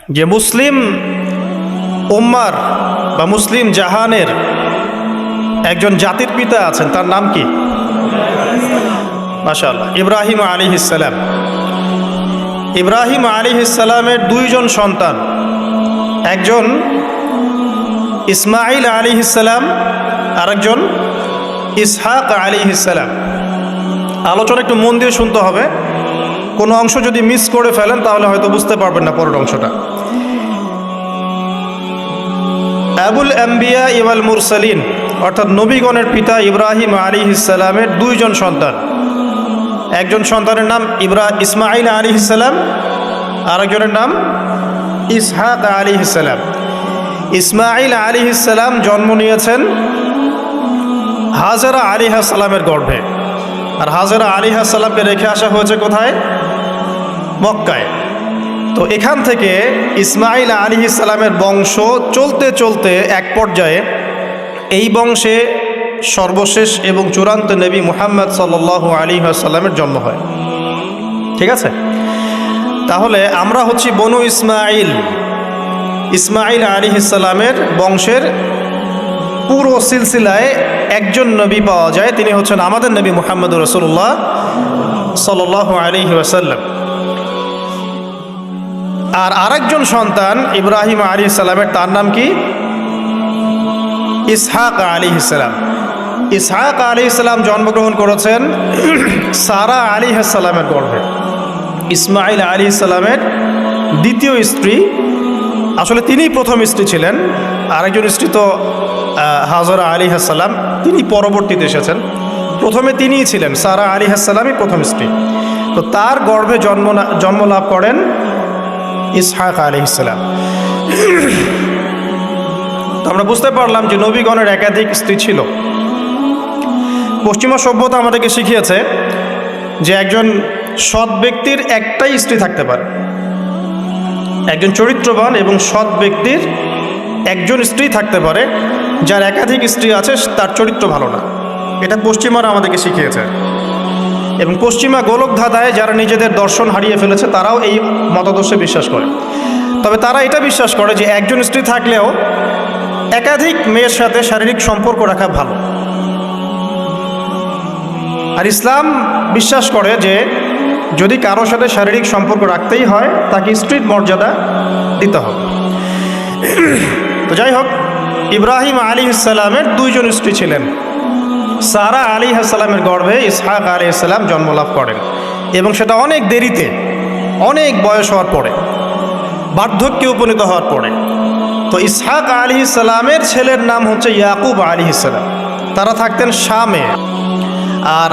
যে মুসলিম উম্মার বা মুসলিম জাহানের একজন জাতির পিতা আছেন, তার নাম কি? মাশাআল্লাহ, ইব্রাহিম আলাইহিস সালাম। ইব্রাহিম আলাইহিস সালামের দুইজন সন্তান, একজন ইসমাইল আলাইহিস সালাম, আরেকজন ইসহাক আলাইহিস সালাম। আলোচনা একটু মন দিয়ে শুনতে হবে, কোনো অংশ যদি মিস করে ফেলেন তাহলে হয়তো বুঝতে পারবেন না পরের অংশটা। আবুল আম্বিয়া ওয়াল মুরসালিন, অর্থাৎ নবীগণের পিতা ইব্রাহিম আলাইহিস সালামের দুইজন সন্তান, একজন সন্তানের নাম ইসমাইল আলাইহিস সালাম, আরেকজনের নাম ইসহাক আলাইহিস সালাম। ইসমাইল আলাইহিস সালাম জন্ম নিয়েছেন হাজেরা আলাইহিস সালামের গর্ভে, আর হাজেরা আলাইহিস সালামকে রেখে আসা হয়েছে কোথায়? মক্কায়। তো এখান থেকে ইসমাইল আলাইহিস সালামের বংশ চলতে চলতে এক পর্যায়ে এই বংশে সর্বশেষ এবং চূড়ান্ত নবী মুহাম্মদ সাল্লাল্লাহু আলাইহি ওয়াসাল্লামের জন্ম হয়। ঠিক আছে, তাহলে আমরা হচ্ছি বনু ইসমাইল। ইসমাইল আলাইহিস সালামের বংশের পুরো সিলসিলায় একজন নবী পাওয়া যায়, তিনি হচ্ছেন আমাদের নবী মুহাম্মদুর রাসূলুল্লাহ সাল্লাল্লাহু আলাইহি ওয়াসাল্লাম। আর আরেকজন সন্তান ইব্রাহিম আলাইহিস সালামের, তার নাম কি? ইসহাক আলাইহিস সালাম। ইসহাক আলাইহিস সালাম জন্মগ্রহণ করেছেন সারা আলাইহিস সালামের গর্ভে। ইসমাইল আলাইহিস সালামের দ্বিতীয় স্ত্রী, আসলে তিনিই প্রথম স্ত্রী ছিলেন, আরেকজন স্ত্রী তো হাজরা আলাইহিস সালাম, তিনি পরবর্তীতে এসেছেন। প্রথমে তিনিই ছিলেন, সারা আলাইহিস সালামই প্রথম স্ত্রী। তো তার গর্ভে জন্ম লাভ করেন ইসহাক আলাইহিস সালাম। তো আমরা বুঝতে পারলাম যে নবীগণের একাধিক স্ত্রী ছিল। পশ্চিমা সভ্যতা আমাদেরকে শিখিয়েছে যে একজন সৎ ব্যক্তির একটাই স্ত্রী থাকতে পারে, একজন চরিত্রবান এবং সৎ ব্যক্তির একজন স্ত্রী থাকতে পারে, যার একাধিক স্ত্রী আছে তার চরিত্র ভালো না। এটা পশ্চিমারা আমাদেরকে শিখিয়েছে, এবং পশ্চিমা গোলক ধাঁধায় যারা নিজেদের দর্শন হারিয়ে ফেলেছে তারাও এই মতাদর্শে বিশ্বাস করে। তবে তারা এটা বিশ্বাস করে যে একজন স্ত্রী থাকলেও একাধিক মেয়ের সাথে শারীরিক সম্পর্ক রাখা ভালো। আর ইসলাম বিশ্বাস করে যে যদি কারোর সাথে শারীরিক সম্পর্ক রাখতেই হয় তাকে স্ত্রীর মর্যাদা দিতে হবে। তো যাই হোক, ইব্রাহিম আলাইহিস সালামের দুইজন স্ত্রী ছিলেন। সারা আলাইহিস সালামের গর্ভে ইসহাক আলাইহিস সালাম জন্মলাভ করেন, এবং সেটা অনেক দেরিতে, অনেক বয়স হওয়ার পরে, বার্ধক্যে উপনীত হওয়ার পরে। তো ইসহাক আলাইহিস সালামের ছেলের নাম হচ্ছে ইয়াকুব আলাইহিস সালাম, তারা থাকতেন শামে। আর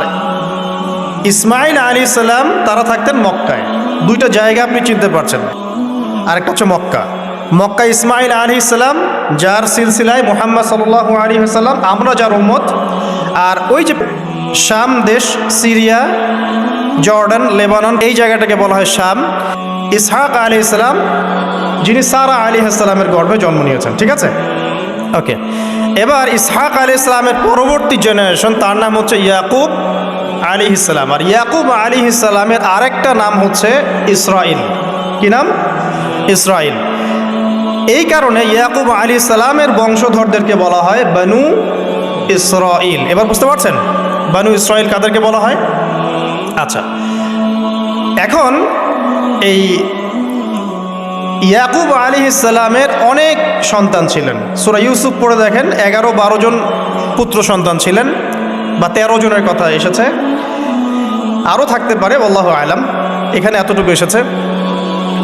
ইসমাইল আলাইহিস সালাম তারা থাকতেন মক্কায়। দুইটা জায়গা আপনি চিনতে পারছেন, আরেকটা হচ্ছে মক্কা। মক্কা ইসমাইল আলাইহিস সালাম, যার সিলসিলায় মুহাম্মদ সাল্লাল্লাহু আলাইহি ওয়াসাল্লাম, আমরা যার উম্মত। আর ওই যে শাম দেশ, সিরিয়া, জর্ডান, লেবানন, এই জায়গাটাকে বলা হয় শাম। ইসহাক আলাইহিস সালাম যিনি সারা আলাইহিস সালামের গর্ভে জন্ম নিয়েছেন। ঠিক আছে, ওকে। এবার ইসহাক আলাইহিস সালামের পরবর্তী জেনারেশন, তার নাম হচ্ছে ইয়াকুব আলাইহিস সালাম। আর ইয়াকুব আলাইহিস সালামের আরেকটা নাম হচ্ছে ইসরাইল। কি নাম? ইসরাইল। এই কারণে ইয়াকুব আলাইহিস সালামের বংশধরদেরকে বলা হয় বনু ইসরাইল। এবার বুঝতে পারছেন বনু ইসরাইল কাদেরকে বলা হয়? আচ্ছা, এখন এই ইয়াকুব আলাইহিস সালামের অনেক সন্তান ছিলেন। সূরা ইউসুফ পড়ে দেখেন, 11-12 জন পুত্র সন্তান ছিলেন, বা 13 জনের কথা এসেছে, আরও থাকতে পারে, আল্লাহু আলাম। এখানে এতটুকু এসেছে।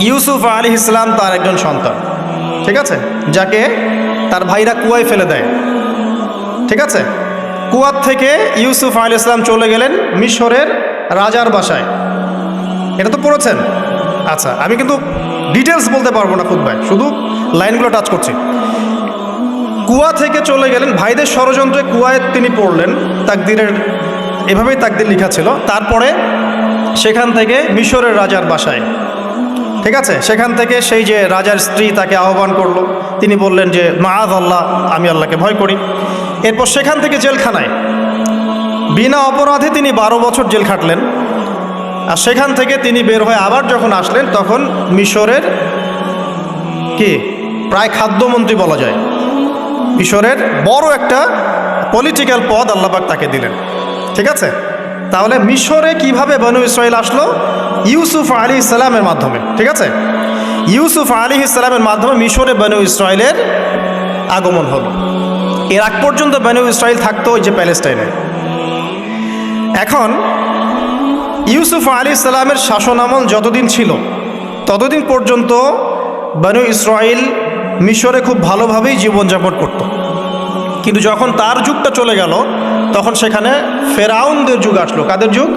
ইউসুফ আলাইহিস সালাম তার একজন সন্তান, ঠিক আছে, যাকে তার ভাইরা কুয়ায় ফেলে দেয়। ঠিক আছে, কুয়ার থেকে ইউসুফ আলাইহিস সালাম চলে গেলেন মিশরের রাজার বাসায়। এটা তো পড়েছেন। আচ্ছা, আমি কিন্তু ডিটেলস বলতে পারবো না খুতবায়, শুধু লাইনগুলো টাচ করছি। কুয়া থেকে চলে গেলেন, ভাইদের ষড়যন্ত্রে কুয়ায় তিনি পড়লেন, তাকদিরের এভাবেই তাকদির লেখা ছিল। তারপরে সেখান থেকে মিশরের রাজার বাসায়, ঠিক আছে, সেখান থেকে সেই যে রাজার স্ত্রী তাকে আহ্বান করলো, তিনি বললেন যে মাআয আল্লাহ, আমি আল্লাহকে ভয় করি। এরপর সেখান থেকে জেলখানায় বিনা অপরাধে তিনি 12 বছর জেল খাটলেন। আর সেখান থেকে তিনি বের হয়ে আবার যখন আসলেন, তখন মিশরের কি প্রায় খাদ্যমন্ত্রী বলা যায়। মিশরের বড় একটা পলিটিক্যাল পদ আল্লাহ পাক তাকে দিলেন। ঠিক আছে, তাহলে মিশরে কিভাবে বনু ইসরাইল আসলো? ইউসুফ আলাইহিসসালামের মাধ্যমে। ঠিক আছে, ইউসুফ আলাইহিসসালামের মাধ্যমে মিশরে বনু ইসরাইলের আগমন হলো। এর আগ পর্যন্ত বনু ইসরাইল থাকতো ওই যে প্যালেস্টাইনে। এখন ইউসুফ আলাইহিসসালামের শাসনামল যতদিন ছিল ততদিন পর্যন্ত বনু ইসরাইল মিশরে খুব ভালোভাবেই জীবনযাপন করত। কিন্তু যখন তার যুগটা চলে গেল তখন সেখানে ফেরাউনদের যুগ আসলো। কাদের যুগ?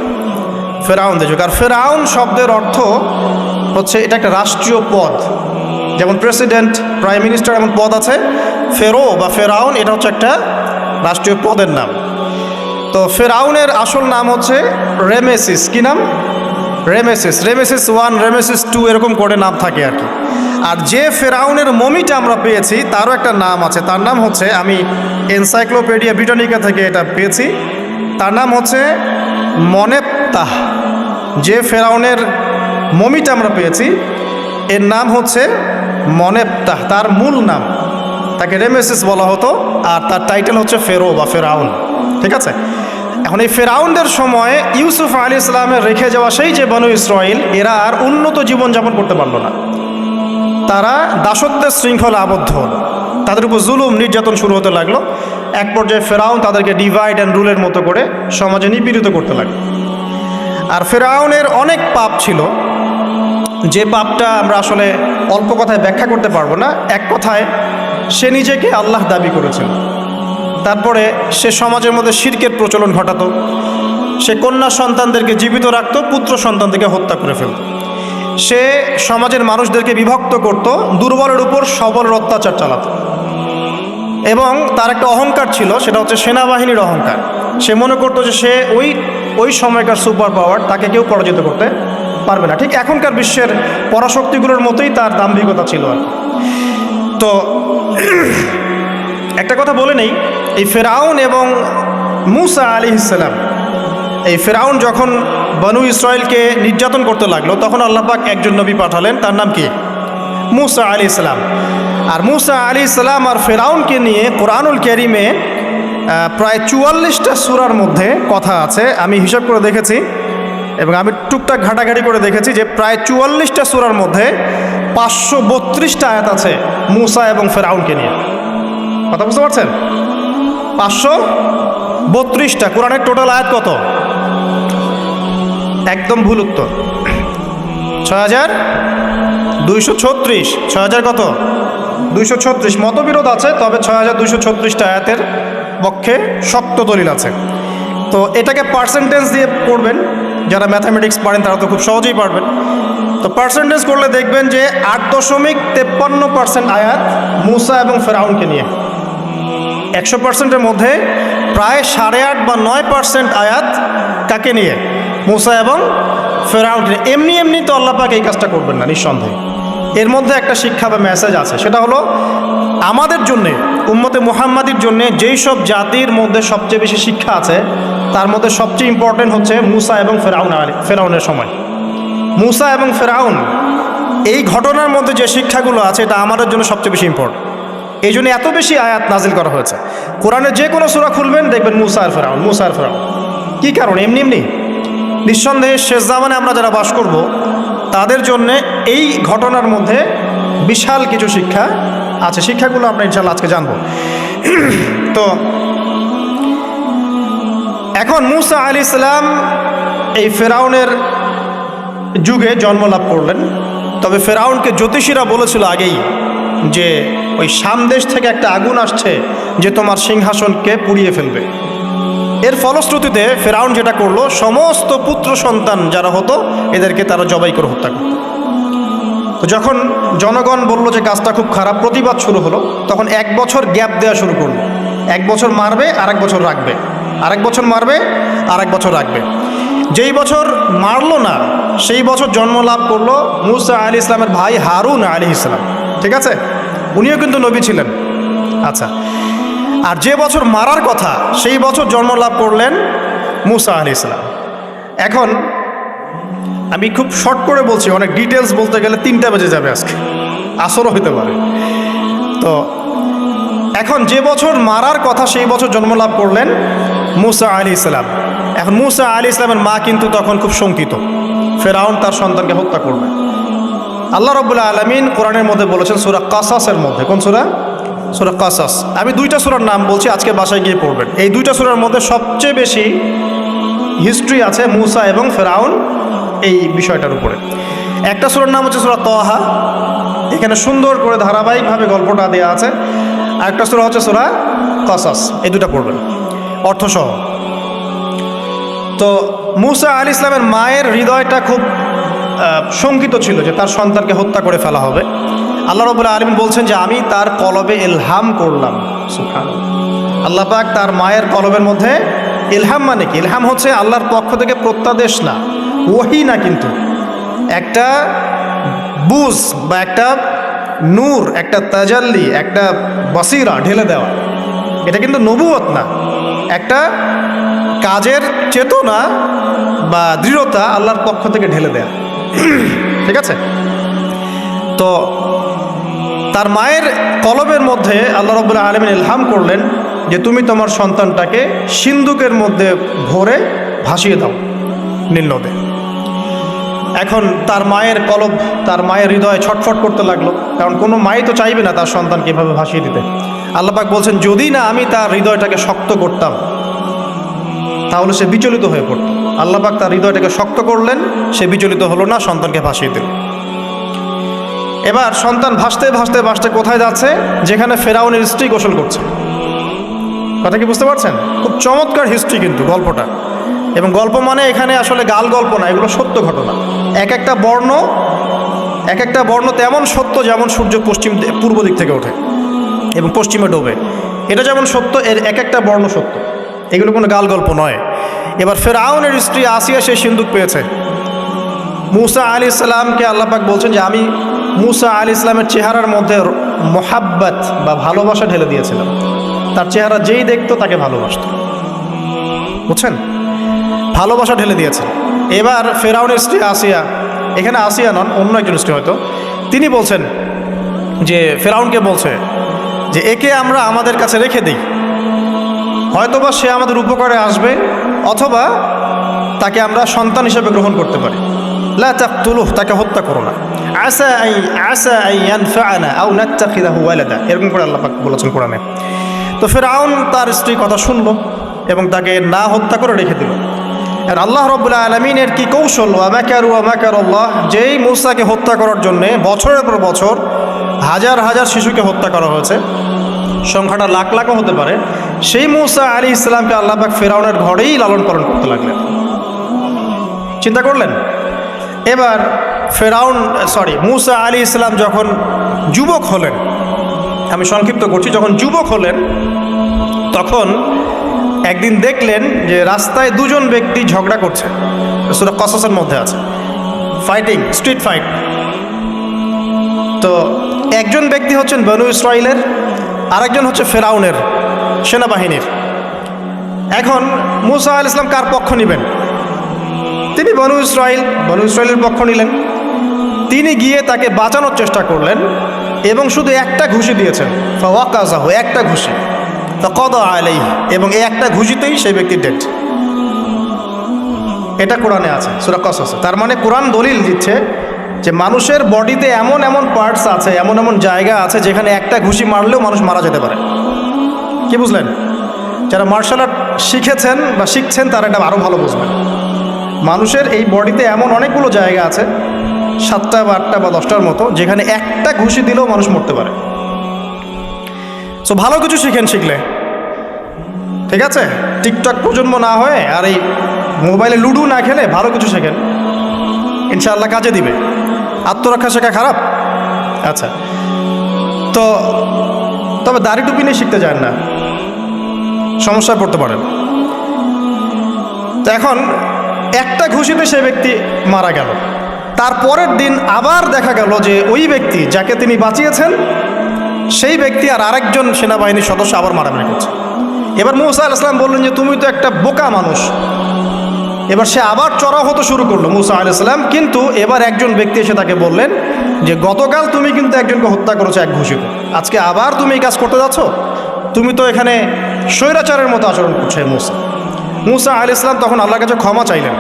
ফেরাউনদের যুগ। আর ফেরাউন শব্দের অর্থ হচ্ছে এটা একটা রাষ্ট্রীয় পদ, যেমন প্রেসিডেন্ট, প্রাইম মিনিস্টার এমন পদ আছে। ফেরো বা ফেরাউন এটা হচ্ছে একটা রাষ্ট্রীয় পদের নাম। তো ফেরাউনের আসল নাম হচ্ছে রেমেসিস। কি নাম? রেমেসিস। রেমেসিস 1, রেমেসিস 2 এরকম করে নাম থাকে আর কি। আর যে ফেরাউনের মমিটা আমরা পেয়েছি তারও একটা নাম আছে। তার নাম হচ্ছে, আমি এনসাইক্লোপিডিয়া ব্রিটানিকা থেকে এটা পেয়েছি, তার নাম হচ্ছে মনেপ্তাহ। যে ফেরাউনের মমিটা আমরা পেয়েছি এর নাম হচ্ছে মনেপ্তাহ। তার মূল নাম, তাকে রেমেসিস বলা হতো, আর তার টাইটেল হচ্ছে ফেরো বা ফেরাউন। ঠিক আছে, এখন এই ফেরাউনদের সময় ইউসুফ আলাইহিসসালামের রেখে যাওয়া সেই যে বনু ইসরাইল, এরা আর উন্নত জীবনযাপন করতে পারল না। তারা দাসত্বের শৃঙ্খলা আবদ্ধ হল, তাদের উপর জুলুম নির্যাতন শুরু হতে লাগলো। এক পর্যায়ে ফেরাউন তাদেরকে ডিভাইড অ্যান্ড রুলের মতো করে সমাজে নিপীড়িত করতে লাগলো। আর ফেরাউনের অনেক পাপ ছিল, যে পাপটা আমরা আসলে অল্প কথায় ব্যাখ্যা করতে পারবো না। এক কথায় সে নিজেকে আল্লাহ দাবি করেছিল। তারপরে সে সমাজের মধ্যে শিরকের প্রচলন ঘটাতো। সে কন্যা সন্তানদেরকে জীবিত রাখত, পুত্র সন্তানদেরকে হত্যা করে ফেলত। সে সমাজের মানুষদেরকে বিভক্ত করত, দুর্বলের উপর সবলের অত্যাচার চালাত। এবং তার একটা অহংকার ছিল, সেটা হচ্ছে সেনাবাহিনীর অহংকার। সে মনে করতো যে সে ওই সময়কার সুপার পাওয়ার, তাকে কেউ পরাজিত করতে পারবে না। ঠিক এখনকার বিশ্বের পরাশক্তিগুলোর মতোই তার দাম্ভিকতা ছিল আর। তো একটা কথা বলে নেই, এই ফেরাউন এবং মূসা আলাইহিসসালাম, এই ফেরাউন যখন বনু ইসরাইলকে নির্যাতন করতে লাগলো তখন আল্লাহ পাক একজন নবী পাঠালেন, তার নাম কি? মূসা আলাইহিসসালাম। আর মূসা আলাইহিসসালাম আর ফেরাউনকে নিয়ে কোরআনুল কারীমে প্রায় 44টা সূরার মধ্যে কথা আছে। আমি হিসাব করে দেখেছি এবং আমি টুকটাক ঘাটাঘাটি করে দেখেছি যে প্রায় 44টা সূরার মধ্যে 532টা আয়াত আছে মূসা এবং ফেরাউনকে নিয়ে। কথা বুঝতে পারছেন? 532টা। কোরআনের টোটাল আয়াত কত? একদম ভুল উত্তর, 6236। 6000 কত? 236। মতবিরোধ আছে, তবে 6236টা আয়াতের পক্ষে শক্ত দলিল আছে। তো এটাকে পার্সেন্টেজ দিয়ে পড়বেন, যারা ম্যাথামেটিক্স পারেন তারা তো খুব সহজেই পারবেন। তো পার্সেন্টেজ করলে দেখবেন যে 8.53% আয়াত মূসা এবং ফেরাউনকে নিয়ে। 100%-এর মধ্যে প্রায় 8.5 বা 9% আয়াত কাকে নিয়ে? মূসা এবং ফেরাউনকে নিয়ে। এমনি এমনি তো আল্লাহ পাক এই কাজটা করবেন না নিঃসন্দেহে। এর মধ্যে একটা শিক্ষা বা মেসেজ আছে, সেটা হলো আমাদের জন্যে, উম্মতে মুহাম্মাদির জন্যে যেই সব জাতির মধ্যে সবচেয়ে বেশি শিক্ষা আছে তার মধ্যে সবচেয়ে ইম্পর্টেন্ট হচ্ছে মূসা এবং ফেরাউনের সময়। মূসা এবং ফেরাউন এই ঘটনার মধ্যে যে শিক্ষাগুলো আছে এটা আমাদের জন্য সবচেয়ে বেশি ইম্পর্টেন্ট। এই জন্য এত বেশি আয়াত নাজিল করা হয়েছে। কোরআনের যে কোনো সূরা খুলবেন দেখবেন মূসা আর ফেরাউন, মূসা আর ফেরাউন। কী কারণ? এমনি এমনি নিঃসন্দেহে শেষ জামানে আমরা যারা বাস করব তাদের জন্যে এই ঘটনার মধ্যে বিশাল কিছু শিক্ষা আছে। শিক্ষাগুলো আমরা ইনশাআল্লাহ আজকে জানব। তো এখন মূসা আলাইহিস সালাম এই ফেরাউনের যুগে জন্ম লাভ করলেন। তবে ফেরাউনকে জ্যোতিষীরা বলেছিল আগেই যে ওই সামদেশ থেকে একটা আগুন আসছে যে তোমার সিংহাসনকে পুড়িয়ে ফেলবে। এর ফলশ্রুতিতে ফেরাউন যেটা করলো, সমস্ত পুত্র সন্তান যারা হতো এদেরকে তারা জবাই করে হত্যা করত। তো যখন জনগণ বলল যে কাজটা খুব খারাপ, প্রতিবাদ শুরু হলো, তখন 1 বছর গ্যাপ দেওয়া শুরু করলো। 1 বছর মারবে, আরেক বছর রাখবে, আরেক বছর মারবে, আরেক বছর রাখবে। যেই বছর মারলো না সেই বছর জন্ম লাভ করলো মূসা আলাইহিস সালামের ভাই হারুন আলাইহিস সালাম। ঠিক আছে, উনিও কিন্তু নবী ছিলেন। আচ্ছা, আর যে বছর মারার কথা সেই বছর জন্ম লাভ করলেন মূসা আলাইহিস সালাম। এখন আমি খুব শর্ট করে বলছি, অনেক ডিটেলস বলতে গেলে 3টা বেজে যাবে আজকে। আসরও হইতে পারে। তো এখন যে বছর মারার কথা সেই বছর জন্মলাভ করলেন মুসা আলাইহিস সালাম। এখন মুসা আলাইহিস সালামের মা কিন্তু তখন খুব শঙ্কিত, ফেরাউন তার সন্তানকে হত্যা করবে। আল্লাহ রাব্বুল আলামিন কোরআনের মধ্যে বলেছেন সূরা কাসাসের মধ্যে, কোন সূরা? সূরা কাসাস। আমি দুইটা সূরার নাম বলছি, আজকে বাসায় গিয়ে পড়বেন। এই দুইটা সূরার মধ্যে সবচেয়ে বেশি হিস্ট্রি আছে মুসা এবং ফেরাউন এই বিষয়টার উপরে। একটা সূরার নাম হচ্ছে সূরা তাহা, এখানে সুন্দর করে ধারাবাহিকভাবে গল্পটা দেওয়া আছে। আর একটা সূরা হচ্ছে সূরা কাসাস, এই দুটা পড়বেন অর্থসহ। তো মুসা আলাইহিস সালামের মায়ের হৃদয়টা খুব শঙ্কিত ছিল যে তার সন্তানকে হত্যা করে ফেলা হবে। আল্লাহ রাব্বুল আলামিন বলছেন যে আমি তার কলবে ইলহাম করলাম। সুবহানাল্লাহ, আল্লাহ পাক তার মায়ের কলবের মধ্যে ইলহাম, মানে কি? ইলহাম হচ্ছে আল্লাহর পক্ষ থেকে প্রত্যাদেশ না, ওহী না, কিন্তু একটা বুঝ বা একটা নূর, একটা তাজাল্লি, একটা বসিরা ঢেলে দেওয়া। এটা কিন্তু নবুয়ত না, একটা কাজের চেতনা বা দৃঢ়তা আল্লাহর পক্ষ থেকে ঢেলে দেয়া। ঠিক আছে? তো তার মায়ের কলবের মধ্যে আল্লাহ রাব্বুল আলামিন ইলহাম করলেন যে তুমি তোমার সন্তানটাকে সিন্ধুকের মধ্যে ভরে ভাসিয়ে দাও নীল নদে। এখন তার মায়ের কলব, তার মায়ের হৃদয় ছটফট করতে লাগলো, কারণ কোনো মাই তো চাইবে না তার সন্তানকে এভাবে ভাসিয়ে দিতে। আল্লাহ পাক বলছেন যদি না আমি তার হৃদয়টাকে শক্ত করতাম তাহলে সে বিচলিত হয়ে পড়ত। আল্লাহ পাক তার হৃদয়টাকে শক্ত করলেন, সে বিচলিত হলো না, সন্তানকে ভাসিয়ে দিল। এবার সন্তান ভাসতে ভাসতে ভাসতে কোথায় যাচ্ছে? যেখানে ফেরাউনের স্ত্রী গোসল করছে। কথা কি বুঝতে পারছেন? খুব চমৎকার হিস্ট্রি কিন্তু গল্পটা। এবং গল্প মানে এখানে আসলে গাল গল্প না, এগুলো সত্য ঘটনা। এক একটা বর্ণ তেমন সত্য যেমন সূর্য পূর্ব দিক থেকে ওঠে এবং পশ্চিমে ডোবে, এটা যেমন সত্য, এর এক একটা বর্ণ সত্য, এগুলো কোনো গাল গল্প নয়। এবার ফেরাউনের স্ত্রী আসিয়া সে সিন্দুক পেয়েছে। মুসা আলাইহিস সালামকে আল্লাহ পাক বলছেন যে আমি মুসা আলাইহিস সালামের চেহারার মধ্যে মোহাব্বত বা ভালোবাসা ঢেলে দিয়েছিলাম। তার চেহারা যেই দেখতো তাকে ভালোবাসত, বুঝছেন? ভালোবাসা ঢেলে দিয়েছেন। এবার ফেরাউনের স্ত্রী আসিয়া, এখানে আসিয়া নন, অন্য একজন স্ত্রী হয়তো, তিনি বলছেন যে ফেরাউনকে বলছে যে একে আমরা আমাদের কাছে রেখে দিই, হয়তোবা সে আমাদের উপকারে আসবে, অথবা তাকে আমরা সন্তান হিসেবে গ্রহণ করতে পারি। লা তাকতুলুহ, তাকে হত্যা করো না। আসা আন ইয়ানফা'না আও নাত্তাখিযাহু ওয়ালাদা, এরকম করে আল্লাহ পাক বলেছেন কোরআনে। তো ফেরাউন তার স্ত্রী কথা শুনলো এবং তাকে না হত্যা করে রেখে দিল। আর আল্লাহ রাব্বুল আলামিনের কি কৌশল! ওয়া মাকারু ওয়া মাকারাল্লাহ, যেই মূসাকে হত্যা করার জন্য বছরের পর বছর হাজার হাজার শিশুকে হত্যা করা হয়েছে, সংখ্যাটা লাখ লাখও হতে পারে, সেই মূসা আলাইহিস সালামকে আল্লাহ পাক ফেরাউনের ঘরেই লালন পালন করতে লাগলেন। চিন্তা করলেন? এবার মূসা আলাইহিস সালাম যখন যুবক হলেন, আমি সংক্ষিপ্ত করছি, যখন যুবক হলেন তখন একদিন দেখলেন যে রাস্তায় দুজন ব্যক্তি ঝগড়া করছে। সূরা কাসাসের মধ্যে আছে, ফাইটিং, স্ট্রিট ফাইট। তো একজন ব্যক্তি হচ্ছেন বনু ইসরাইলের, আরেকজন হচ্ছে ফেরাউনের সেনাবাহিনীর। এখন মূসা আলাইহিস সালাম কার পক্ষ নেবেন? তিনি বনু ইসরাইলের পক্ষ নিলেন। তিনি গিয়ে তাকে বাঁচানোর চেষ্টা করলেন এবং শুধু একটা ঘুষি দিয়েছেন, ফাওয়াকাযাহু, একটা ঘুষি, ফাকাদা আলাইহি, এবং এই একটা ঘুষিতেই সেই ব্যক্তি ডেড। এটা কোরআনে আছে সূরা কাসাসে। তার মানে কোরআন দলিল দিচ্ছে যে মানুষের বডিতে এমন এমন পার্টস আছে, এমন এমন জায়গা আছে যেখানে একটা ঘুষি মারলেও মানুষ মারা যেতে পারে। কি বুঝলেন? যারা মার্শাল আর্ট শিখেছেন বা শিখছেন তারা এটা আরও ভালো বুঝবেন। মানুষের এই বডিতে এমন অনেকগুলো জায়গা আছে, 7টা বা 8টা বা 10টার মতো, যেখানে একটা ঘুষি দিলেও মানুষ মরতে পারে। সো ভালো কিছু শিখলে, ঠিক আছে? টিকটক প্রজন্ম না হয়ে আর এই মোবাইলে লুডো না খেলে ভালো কিছু শেখেন, ইনশাআল্লাহ কাজে দিবে। আত্মরক্ষা শেখা খারাপ? আচ্ছা, তো তবে দাড়ি টুপি নিয়ে শিখতে যান না, সমস্যায় পড়তে পারেন। তো এখন একটা ঘুষিতে সে ব্যক্তি মারা গেল। তারপরের দিন আবার দেখা গেল যে ওই ব্যক্তি যাকে তিনি বাঁচিয়েছেন সেই ব্যক্তি আর আরেকজন সেনাবাহিনীর সদস্য আবার মারামারি করছে। এবার মূসা আলাইহিস সালাম বললেন যে তুমি তো একটা বোকা মানুষ, এবার সে আবার চড়াও হতে শুরু করলো মুসা আলাইহিস সালাম, কিন্তু এবার একজন ব্যক্তি এসে তাকে বললেন যে গতকাল তুমি কিন্তু একজনকে হত্যা করেছো এক ঘুষিতে, আজকে আবার তুমি এই কাজ করতে যাচ্ছ, তুমি তো এখানে স্বৈরাচারের মতো আচরণ করছো। মুসা আলাইহিস সালাম তখন আল্লাহর কাছে ক্ষমা চাইলেন,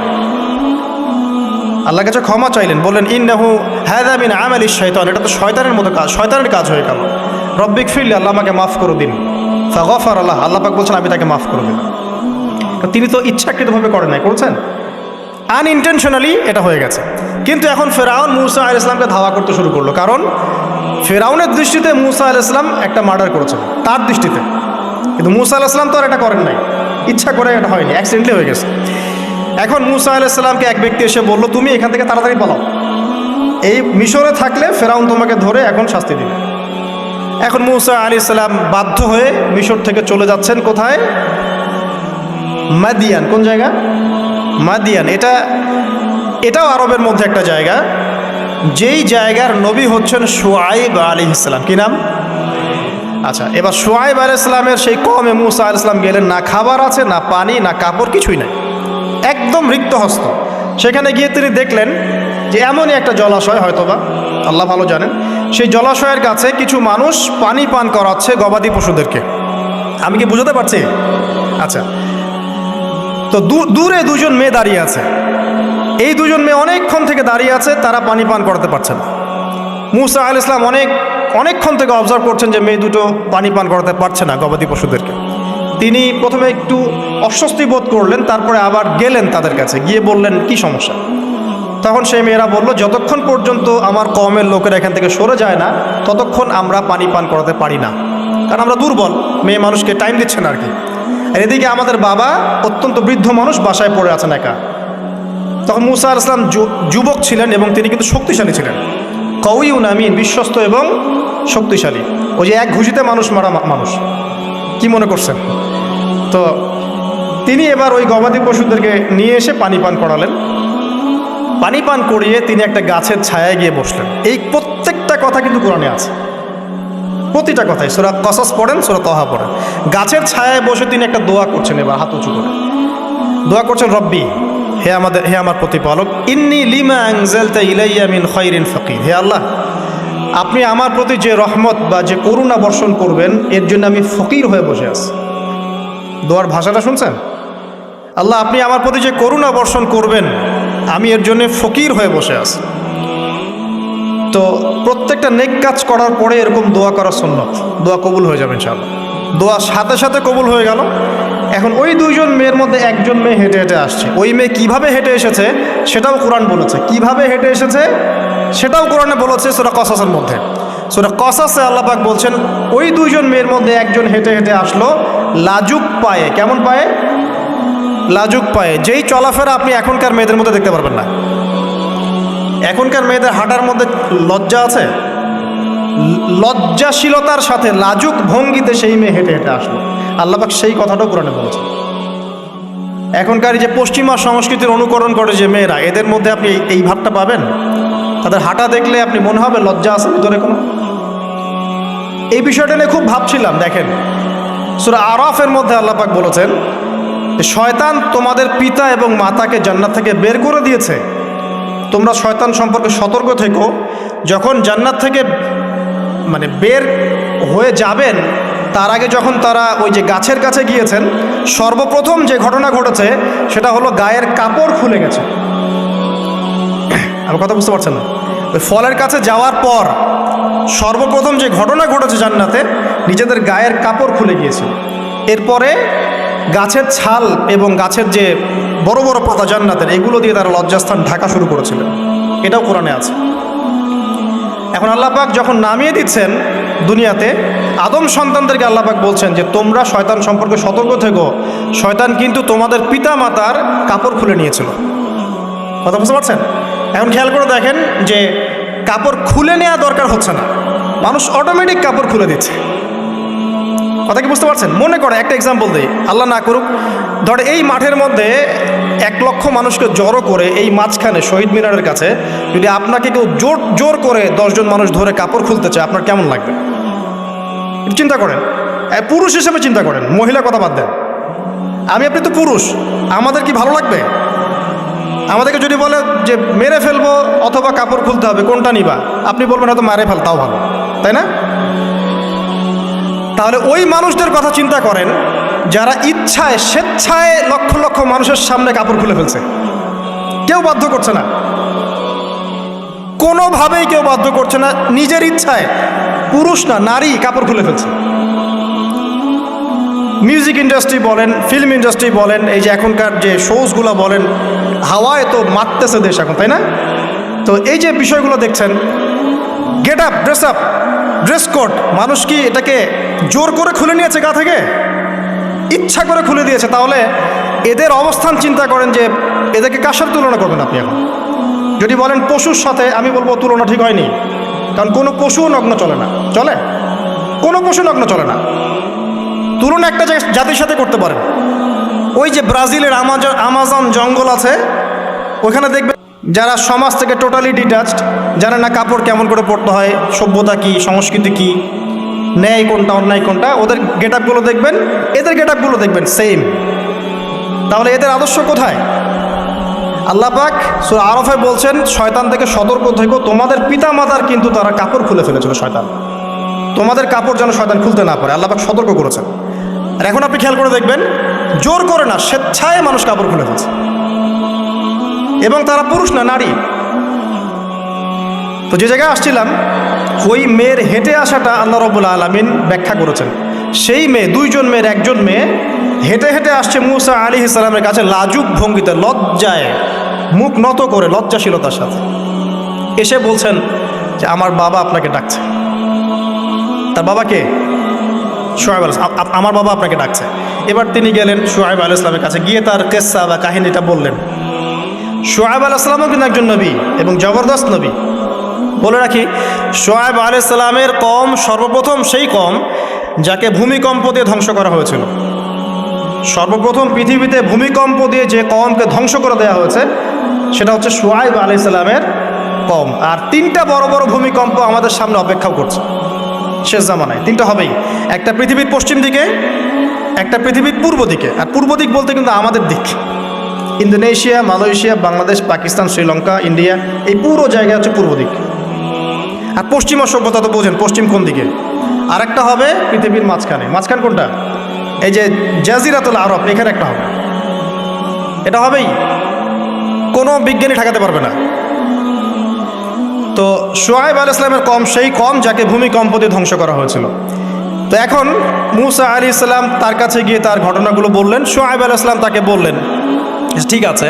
আল্লাহর কাছে ক্ষমা চাইলেন, বললেন ইন্নাহু হাযা মিন আমালিশ শাইতান, এটা তো শয়তানের মতো কাজ, শয়তানের কাজ হয়ে গেল। রব্বিক ফিরলি, আল্লাহ আমাকে মাফ করে দিন। ফাগফার আল্লাহ, আল্লাহ পাক বলছেন আমি তাকে মাফ করে দিলাম। তিনি তো ইচ্ছাকৃতভাবে করেন নাই, করেছেন আনইনটেনশনালি, এটা হয়ে গেছে। কিন্তু এখন ফেরাউন মুসা আলাইহিস সালামকে ধাওয়া করতে শুরু করলো, কারণ ফেরাউনের দৃষ্টিতে মুসা আলাইহিস সালাম একটা মার্ডার করেছেন তার দৃষ্টিতে, কিন্তু মুসা আলাইহিস সালাম তো আর এটা করেন নাই, ইচ্ছা করে এটা হয়নি, অ্যাক্সিডেন্টলি হয়ে গেছে। এখন মুসা আলাইহিস সালামকে এক ব্যক্তি এসে বলল তুমি এখান থেকে তাড়াতাড়ি পালাও, এই মিশরে থাকলে ফেরাউন তোমাকে ধরে এখন শাস্তি দিবে। এখন মুসা আলাইহিস সালাম বাধ্য হয়ে মিশর থেকে চলে যাচ্ছেন কোথায়? মাদিয়ান। কোন জায়গা? মাদিয়ান। এটাও আরবের মধ্যে একটা জায়গা, যেই জায়গার নবী হচ্ছেন শুআইব আলাইহিস সালাম। কি নাম? আচ্ছা, এবার শুআইব আলাইহিস সালামের সেই কওমে মুসা আলাইহিস সালাম গেলেন, না খাবার আছে, না পানি, না কাপড়, কিছুই নাই, একদম রিক্ত হস্ত। সেখানে গিয়ে তিনি দেখলেন যে এমনই একটা জলাশয়, হয়তোবা আল্লাহ ভালো জানেন, সেই জলাশয়ের কাছে কিছু মানুষ পানি পান করাচ্ছে গবাদি পশুদেরকে। আমি কি বুঝতে পারছি? আচ্ছা, তো দূরে দুজন মেয়ে দাঁড়িয়ে আছে, এই দুজন মেয়ে অনেকক্ষণ থেকে দাঁড়িয়ে আছে, তারা পানি পান করাতে পারছে না। মুসা আলাইহিস সালাম অনেকক্ষণ থেকে অবজার্ভ করছেন যে মেয়ে দুটো পানি পান করাতে পারছে না গবাদি পশুদেরকে। তিনি প্রথমে একটু অস্বস্তি বোধ করলেন, তারপরে আবার গেলেন তাদের কাছে, গিয়ে বললেন কি সমস্যা। তখন সেই মেয়েরা বলল যতক্ষণ পর্যন্ত আমার কওমের লোকেরা এখান থেকে সরে যায় না ততক্ষণ আমরা পানি পান করাতে পারি না, কারণ আমরা দুর্বল, মেয়ে মানুষকে টাইম দিচ্ছেন আর কি। আর এদিকে আমাদের বাবা অত্যন্ত বৃদ্ধ মানুষ, বাসায় পড়ে আছেন একা। তখন মুসা আলাইহিস সালাম যুবক ছিলেন এবং তিনি কিন্তু শক্তিশালী ছিলেন, কওয়িউন আমিন, বিশ্বস্ত এবং শক্তিশালী। ওই যে এক ঘুষিতে মানুষ মারা মানুষ, কি মনে করছেন? তো তিনি এবার ওই গবাদি পশুদেরকে নিয়ে এসে পানি পান করালেন। পানি পান করিয়ে তিনি একটা গাছের ছায়ায় গিয়ে বসলেন। এই প্রত্যেকটা কথা কিন্তু কোরআনে আছে, প্রতিটা কথাই। সূরা কসস পড়েন, সূরা তাহা পড়েন। গাছের ছায়ায় বসে তিনি একটা দোয়া করছেন, এবার হাত উঁচু করে দোয়া করছেন, রব্বি, হে আমার প্রতিপালক, ইন্নী লিমা আনজালতা ইলাইয়া মিন খায়রিন ফাকির, হে আল্লাহ, আপনি আমার প্রতি যে রহমত বা যে করুণা বর্ষণ করবেন এর জন্য আমি ফকির হয়ে বসে আছি। দোয়ার ভাষাটা শুনছেন? আল্লাহ, আপনি আমার প্রতি যে করুণা বর্ষণ করবেন আমি এর জন্য ফকির হয়ে বসে আছি। তো প্রত্যেকটা নেক কাজ করার পরে এরকম দোয়া করা সুন্নত, দোয়া কবুল হয়ে যাবে ইনশাআল্লাহ। দোয়া সাথে সাথে কবুল হয়ে গেল। এখন ওই দুইজন মেয়ের মধ্যে একজন মেয়ে হেঁটে হেঁটে আসছে, ওই মেয়ে কিভাবে হেঁটে এসেছে সেটাও কোরআন বলেছে, কিভাবে হেঁটে এসেছে সেটাও কোরআনে বলেছে সূরা কসসের মধ্যে। সূরা কসসে আল্লাহ পাক বলছেন ওই দুইজন মেয়ের মধ্যে একজন হেঁটে হেঁটে আসলো লাজুক পায়ে। কেমন পায়ে? লাজুক পায়ে। যেই চলাফেরা আপনি এখনকার মেয়েদের মধ্যে দেখতে পারবেন না। এখনকার মেয়েদের হাঁটার মধ্যে লজ্জা আছে, লজ্জাশীলতার সাথে লাজুক ভঙ্গিতে সেই মেয়ে হেঁটে হেঁটে আসলো। আল্লাহ পাক সেই কথাটাও কোরআনে বলেছেন। এখনকার যে পশ্চিমা সংস্কৃতির অনুকরণ করে যে মেয়েরা, এদের মধ্যে আপনি এই ভাবটা পাবেন। তাদের হাঁটা দেখলে আপনি মনে হবে লজ্জা আছে ভিতরে কোনো। এই বিষয়টা নিয়ে খুব ভাবছিলাম। দেখেন সূরা আরাফের মধ্যে আল্লাহ পাক বলেছেন শয়তান তোমাদের পিতা এবং মাতাকে জান্নাত থেকে বের করে দিয়েছে, তোমরা শয়তান সম্পর্কে সতর্ক থেকো। যখন জান্নাত থেকে বের হয়ে যাবেন তার আগে যখন তারা ওই যে গাছের কাছে গিয়েছেন, সর্বপ্রথম যে ঘটনা ঘটেছে সেটা হলো গায়ের কাপড় খুলে গেছে। আমার কথা বুঝতে পারছেন না? ওই ফলের কাছে যাওয়ার পর সর্বপ্রথম যে ঘটনা ঘটেছে জান্নাতে, নিজেদের গায়ের কাপড় খুলে গিয়েছিল। এরপরে গাছের ছাল এবং গাছের যে বড় বড় পাতা জান্নাতের, এগুলো দিয়ে তারা লজ্জাস্থান ঢাকা শুরু করেছিলেন। এটাও কোরআনে আছে। এখন আল্লাহ পাক যখন নামিয়ে দিচ্ছেন দুনিয়াতে, আদম সন্তানদেরকে আল্লাহ পাক বলছেন যে তোমরা শয়তান সম্পর্কে সতর্ক থেকো, শয়তান কিন্তু তোমাদের পিতা মাতার কাপড় খুলে নিয়েছিল। কথা বুঝতে পারছেন? এখন খেয়াল করে দেখেন যে কাপড় খুলে নেওয়া দরকার হচ্ছে না, মানুষ অটোমেটিক কাপড় খুলে দিচ্ছে। কথা কি বুঝতে পারছেন? মনে করে একটা এক্সাম্পল দিই, আল্লাহ না করুক, ধরে এই মাঠের মধ্যে 1 লক্ষ মানুষকে জড়ো করে এই মাঝখানে শহীদ মিনারের কাছে যদি আপনাকে কেউ জোর করে 10 জন মানুষ ধরে কাপড় খুলতে চায়, আপনার কেমন লাগবে? চিন্তা করেন, পুরুষ হিসেবে চিন্তা করেন, মহিলা কথা বাদ দেন। আপনি তো পুরুষ, আমাদের কি ভালো লাগবে? আমাদেরকে যদি বলে যে মেরে ফেলবো অথবা কাপড় খুলতে হবে, কোনটা নিবা? আপনি বলবেন হয়তো মারে ফেল, তাও ভালো, তাই না? তাহলে ওই মানুষদের কথা চিন্তা করেন যারা ইচ্ছায় স্বেচ্ছায় লক্ষ লক্ষ মানুষের সামনে কাপড় খুলে ফেলছে। কেউ বাধ্য করছে না, কোনোভাবেই কেউ বাধ্য করছে না, নিজের ইচ্ছায় পুরুষ না নারী কাপড় খুলে ফেলছে। মিউজিক ইন্ডাস্ট্রি বলেন, ফিল্ম ইন্ডাস্ট্রি বলেন, এই যে এখনকার যে শোজগুলো বলেন, হাওয়ায় তো মারতেছে দেশ এখন, তাই না? তো এই যে বিষয়গুলো দেখছেন, get up, dress up, dress code, মানুষ কি এটাকে জোর করে খুলে নিয়েছে গা থেকে? ইচ্ছা করে খুলে দিয়েছে। তাহলে এদের অবস্থান চিন্তা করেন যে এদেরকে কার সাথে তুলনা করবেন আপনি এখন? যদি বলেন পশুর সাথে, আমি বলবো তুলনা ঠিক হয়নি, কারণ কোনো পশুও নগ্ন চলে না। চলে? কোনো পশু নগ্ন চলে না। তুলনা একটা জাতির সাথে করতে পারেন। ওই যে ব্রাজিলের আমাজন জঙ্গল আছে, ওখানে দেখবেন যারা সমাজ থেকে টোটালি ডিটাচড, জানে না কাপড় কেমন করে পরতে হয়, সভ্যতা কি, সংস্কৃতি কি, ন্যায় কোনটা অন্যায় কোনটা, ওদের গেট আপগুলো দেখবেন, এদের গেট আপগুলো দেখবেন সেম। তাহলে এদের আদর্শ কোথায়? আল্লাহ পাক সূরা আরাফে বলছেন, শয়তান থেকে সতর্ক থেকো, তোমাদের পিতামাতার কিন্তু তারা কাপড় খুলে ফেলেছিল শয়তান, তোমাদের কাপড় যেন শয়তান খুলতে না পারে, আল্লাহ পাক সতর্ক করেছেন। আর এখন আপনি খেয়াল করে দেখবেন, জোর করে না, স্বেচ্ছায় মানুষ কাপড় খুলে ফেলছে, এবং তারা পুরুষ না নারী। তো যে জায়গায় আসছিলাম, ওই মেয়ের হেঁটে আসাটা আল্লাহ রাব্বুল আলামিন ব্যাখ্যা করেছেন। সেই মেয়ে, দুইজন মেয়ের একজন মেয়ে হেঁটে হেঁটে আসছে মূসা আলাইহিস সালামের কাছে লাজুক ভঙ্গিতে, লজ্জায় মুখ নত করে, লজ্জাশীলতার সাথে এসে বলছেন যে আমার বাবা আপনাকে ডাকছে। তার বাবাকে? শুআয়ব আলাইহিস সালাম, আমার বাবা আপনাকে ডাকছে। এবার তিনি গেলেন শুআয়ব আলাইহিস সালামের কাছে, গিয়ে তার কিসসা বা কাহিনীটা বললেন। শুআয়ব আলাইহিস সালামও কিন্তু একজন নবী এবং জবরদস্ত নবী। বলে রাখি, শুআয়ব আলাইহিস সালামের কওম সর্বপ্রথম সেই কওম যাকে ভূমিকম্প দিয়ে ধ্বংস করা হয়েছিল। সর্বপ্রথম পৃথিবীতে ভূমিকম্প দিয়ে যে কওমকে ধ্বংস করে দেওয়া হয়েছে সেটা হচ্ছে শুআয়ব আলাইহিস সালামের কওম। আর তিনটা বড় বড় ভূমিকম্প আমাদের সামনে অপেক্ষা করছে শেষ জামানায়। তিনটা হবেই, একটা পৃথিবীর পশ্চিম দিকে, একটা পৃথিবীর পূর্ব দিকে। আর পূর্ব দিক বলতে কিন্তু আমাদের দিক, Indonesia, Malaysia, Bangladesh, Pakistan, Sri Lanka, India, এই পুরো জায়গা হচ্ছে পূর্ব দিক। আর পশ্চিমা সভ্যতা তো বোঝেন পশ্চিম কোন দিকে। আর একটা হবে পৃথিবীর মাঝখানে। মাঝখান কোনটা? এই যে জাজিরাতুল আরব, এখানে একটা হবে। এটা হবেই, কোনো বিজ্ঞানী ঠেকাতে পারবে না। তো শুআয়ব আলাইহিস সালামের কওম সেই কওম যাকে ভূমিকম্প দিয়ে ধ্বংস করা হয়েছিল। তো এখন মূসা আলাইহিস সালাম তার কাছে গিয়ে তার ঘটনাগুলো বললেন। শুআয়ব আলাইহিস সালাম তাকে বললেন, ঠিক আছে,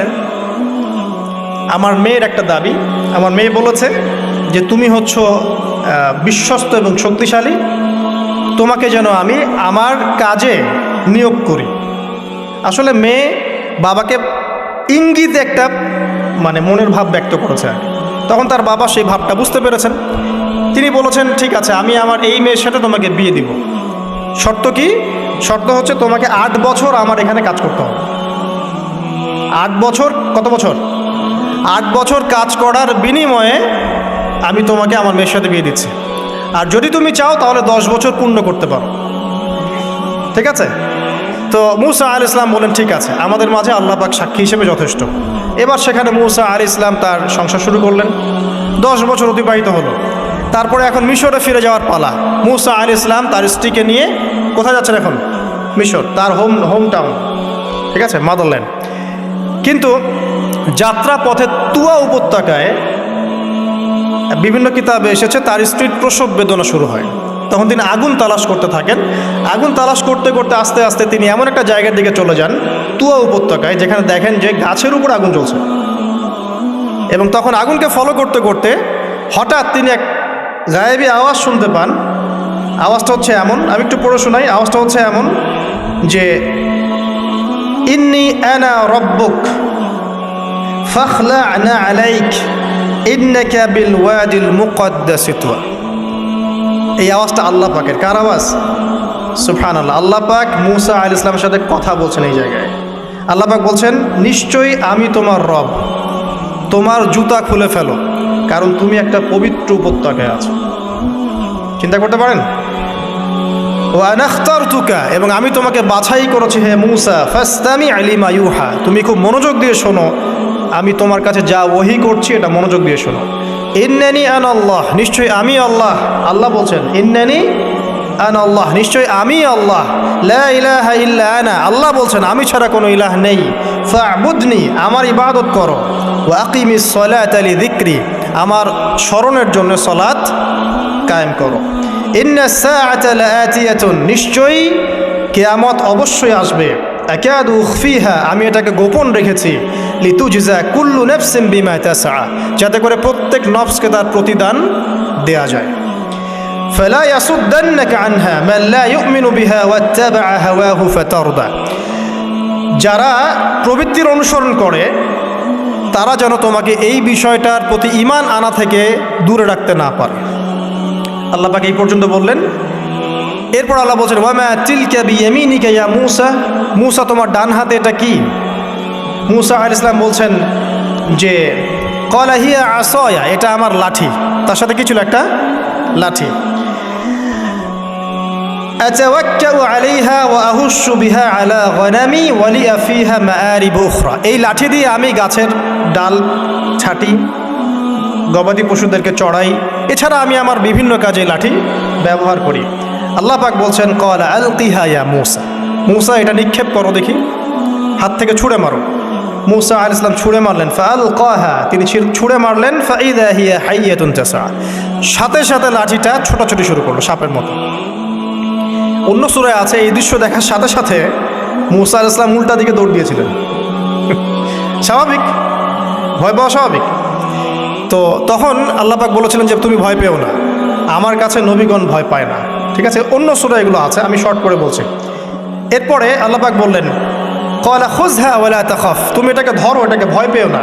আমার মেয়ের একটা দাবি। আমার মেয়ে বলেছে যে তুমি হচ্ছ বিশ্বস্ত এবং শক্তিশালী, তোমাকে যেন আমি আমার কাজে নিয়োগ করি। আসলে মেয়ে বাবাকে ইঙ্গিত একটা মানে মনের ভাব ব্যক্ত করেছে আর কি। তখন তার বাবা সেই ভাবটা বুঝতে পেরেছেন। তিনি বলেছেন, ঠিক আছে, আমি আমার এই মেয়ের সাথে তোমাকে বিয়ে দিব। শর্ত কি? শর্ত হচ্ছে তোমাকে 8 বছর আমার এখানে কাজ করতে হবে। 8 বছর, কত বছর? 8 বছর কাজ করার বিনিময়ে আমি তোমাকে আমার মেয়ের সাথে বিয়ে দিচ্ছি। আর যদি তুমি চাও তাহলে 10 বছর পূর্ণ করতে পারো। ঠিক আছে? তো মূসা আলাইহিস সালাম বলেন, ঠিক আছে, আমাদের মাঝে আল্লাহ পাক সাক্ষী হিসেবে যথেষ্ট। এবার সেখানে মূসা আলাইহিস সালাম তার সংসার শুরু করলেন। 10 বছর অতিবাহিত হলো। তারপরে এখন মিশরে ফিরে যাওয়ার পালা। মূসা আলাইহিস সালাম তার স্ত্রীকে নিয়ে কোথায় যাচ্ছেন এখন? মিশর, তার হোম টাউন। ঠিক আছে, মাদারল্যান্ড। কিন্তু যাত্রা পথে তুয়া উপত্যকায় বিভিন্ন কিতাবে এসেছে তার স্ত্রীর প্রসব বেদনা শুরু হয়। তখন তিনি আগুন তালাশ করতে থাকেন। আগুন তালাশ করতে করতে আস্তে আস্তে তিনি এমন একটা জায়গার দিকে চলে যান, তুয়া উপত্যকায়, যেখানে দেখেন যে গাছের উপর আগুন জ্বলছে। এবং তখন আগুনকে ফলো করতে করতে হঠাৎ তিনি এক গায়েবী আওয়াজ শুনতে পান। আওয়াজটা হচ্ছে এমন, আমি একটু পড়ে শোনাই। আওয়াজটা হচ্ছে এমন যে, ইন্নী আনা রব্বুক ফাখলা'না আলাইক ইন্নাকা বিল ওয়াদিল মুকদ্দাস তুয়া। এই আওয়াজটা আল্লাহ পাকের। কার আওয়াজ? সুবহানাল্লাহ। আল্লাহ পাক মূসা আলাইহিস সালামের সাথে কথা বলছেন এই জায়গায়। আল্লাহ পাক বলছেন, নিশ্চয়ই আমি তোমার রব, তোমার জুতা খুলে ফেলো, কারণ তুমি একটা পবিত্র উপত্যকায় আছো। চিন্তা করতে পারেন? ওয়া আনা ইখতারতুকা, এবং আমি তোমাকে বাছাই করেছি হে মূসা, ফাসতামি' লিমা ইউহা, তুমি খুব মনোযোগ দিয়ে শোনো আমি তোমার কাছে যা ওহী করছি এটা মনোযোগ দিয়ে শোনো। ইন্নানি আনা আল্লাহ, নিশ্চয়ই আমি আল্লাহ। আল্লাহ বলছেন ইন্নানি আনা আল্লাহ, নিশ্চয়ই আমি আল্লাহ। লা ইলাহা ইল্লা আনা, আল্লাহ বলছেন আমি ছাড়া কোনো ইলাহ নেই। ফা'বুদনি, আমার ইবাদত করো। ওয়া আকিমিস সালাতা লিযিকরি, আমার স্মরণের জন্য সালাত কায়েম করো। ইন্নাস সাআতা লাআতিয়াতুন, নিশ্চয়ই কিয়ামত অবশ্যই আসবে। আকাদু উখফিহা, আমি এটাকে গোপন রেখেছি। লিতুজজা কুল্লু নাফসিন বিমা তাসআ, যাতে করে প্রত্যেক নফসকে তার প্রতিদান দেয়া যায়। ফালা ইয়াসুদ্দান্নাকা আনহা মান লা ইউমিনু বিহা ওয়াত্তাবা'a হাওয়াহু ফাতারদা, যারা প্রবৃত্তির অনুসরণ করে তারা যেন তোমাকে এই বিষয়টার প্রতি ঈমান আনা থেকে দূরে রাখতে না পারে। আল্লাহ পাক এই পর্যন্ত বললেন। এরপর আল্লাহ বলছেন ওয়ামা তিলকা বিয়ামিনিকা ইয়া মূসা, মূসা তোমার ডান হাতে এটা কি? মূসা আলাইহিস সালাম বলছেন যে ক্বালা হিয়া আসায়া, এটা আমার লাঠি। তার সাথে কি ছিল? একটা লাঠি। আতাওয়াক্কাউ আলাইহা ওয়া আহুশু বিহা আলা গনামি ওয়া লিয়া ফিহা মাআরিব উখরা, এই লাঠি দিয়ে আমি গাছের ডাল ছাঁটি, গবাদি পশুদেরকে চড়াই, এছাড়া আমি আমার বিভিন্ন কাজে লাঠি ব্যবহার করি। আল্লাহ পাক বলছেন ক্বালা আলকিহা ইয়া মূসা, মূসা এটা নিক্ষেপ করো দেখি, হাত থেকে ছুঁড়ে মারো। মূসা আলাইহিস সালাম ছুঁড়ে মারলেন। ফাআলকাহা, তিনি ছুঁড়ে মারলেন। ফাইদা হিয়া হাইয়াতুন তাসআ, সাথে সাথে লাঠিটা ছোটাছুটি শুরু করলো সাপের মতো। অন্য সূরায় আছে এই দৃশ্য দেখার সাথে সাথে মূসা আলাইহিস সালাম উল্টা দিকে দৌড় দিয়েছিলেন। স্বাভাবিক, ভয় পাওয়া স্বাভাবিক। তো তখন আল্লাহ পাক বলেছিলেন যে তুমি ভয় পেও না, আমার কাছে নবীগণ ভয় পায় না। ঠিক আছে, অন্য সূরা এগুলো আছে, আমি শর্ট করে বলছি। এরপরে আল্লাহ পাক বললেন ক্বালা খুযহা ওয়া লা তাখাফ, তুমি এটাকে ধরো, এটাকে ভয় পেও না।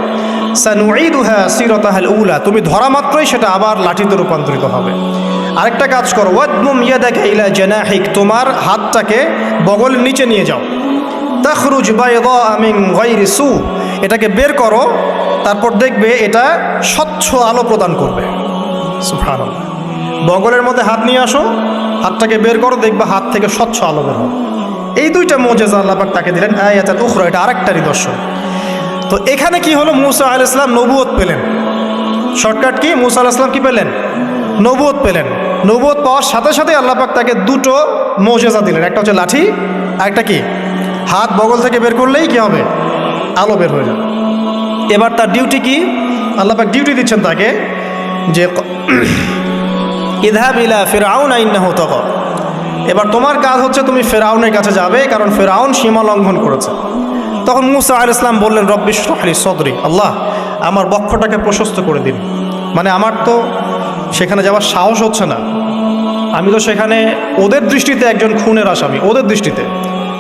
সানুঈদুহা সিরাতাহাল উলা, তুমি ধরা মাত্রই সেটা আবার লাঠিতে রূপান্তরিত হবে। আরেকটা কাজ করো, ওয়াদমুম ইয়াদাকা ইলা জানাহিক, তোমার হাতটাকে বগলের নিচে নিয়ে যাও। তাখরুজ বাইদা মিন গায়রি সু, এটাকে বের করো, তারপর দেখবে এটা স্বচ্ছ আলো প্রদান করবে। সুবহানাল্লাহ, বগলের মধ্যে হাত নিয়ে আসো, হাতটাকে বের করো, দেখবে হাত থেকে স্বচ্ছ আলো বের হবে। এই দুইটা মুজিজা আল্লাহ পাক তাকে দিলেন। আয়াতুল উখরা, এটা আরেকটা নিদর্শন। তো এখানে কি হলো? মূসা আলাইহিস সালাম নবুয়ত পেলেন। Shortcut key? মূসা আলাইহিস সালাম কি পেলেন? নবুয়ত পেলেন। নবুয়ত পাওয়ার সাথে সাথে আল্লাহ পাক তাকে দুটো মুজিজা দিলেন, একটা হচ্ছে লাঠি, আর একটা কি? হাত বগল থেকে বের করলেই কি হবে? আলো বের হয়ে যাবে। এবার তার ডিউটি কি? আল্লাহ পাক ডিউটি দিচ্ছেন তাকে যে ইযহাব ইলা ফিরআউন ইন্নাহু তাগা, এবার তোমার কাজ হচ্ছে তুমি ফেরাউনের কাছে যাবে, কারণ ফেরাউন সীমা লঙ্ঘন করেছে। তখন মূসা আলাইহিস সালাম বললেন রব্বি ইশরাহ লি সদরি, আল্লাহ আমার বক্ষটাকে প্রশস্ত করে দিন। মানে আমার তো সেখানে যাওয়ার সাহস হচ্ছে না, আমি তো সেখানে ওদের দৃষ্টিতে একজন খুনের আসামি, ওদের দৃষ্টিতে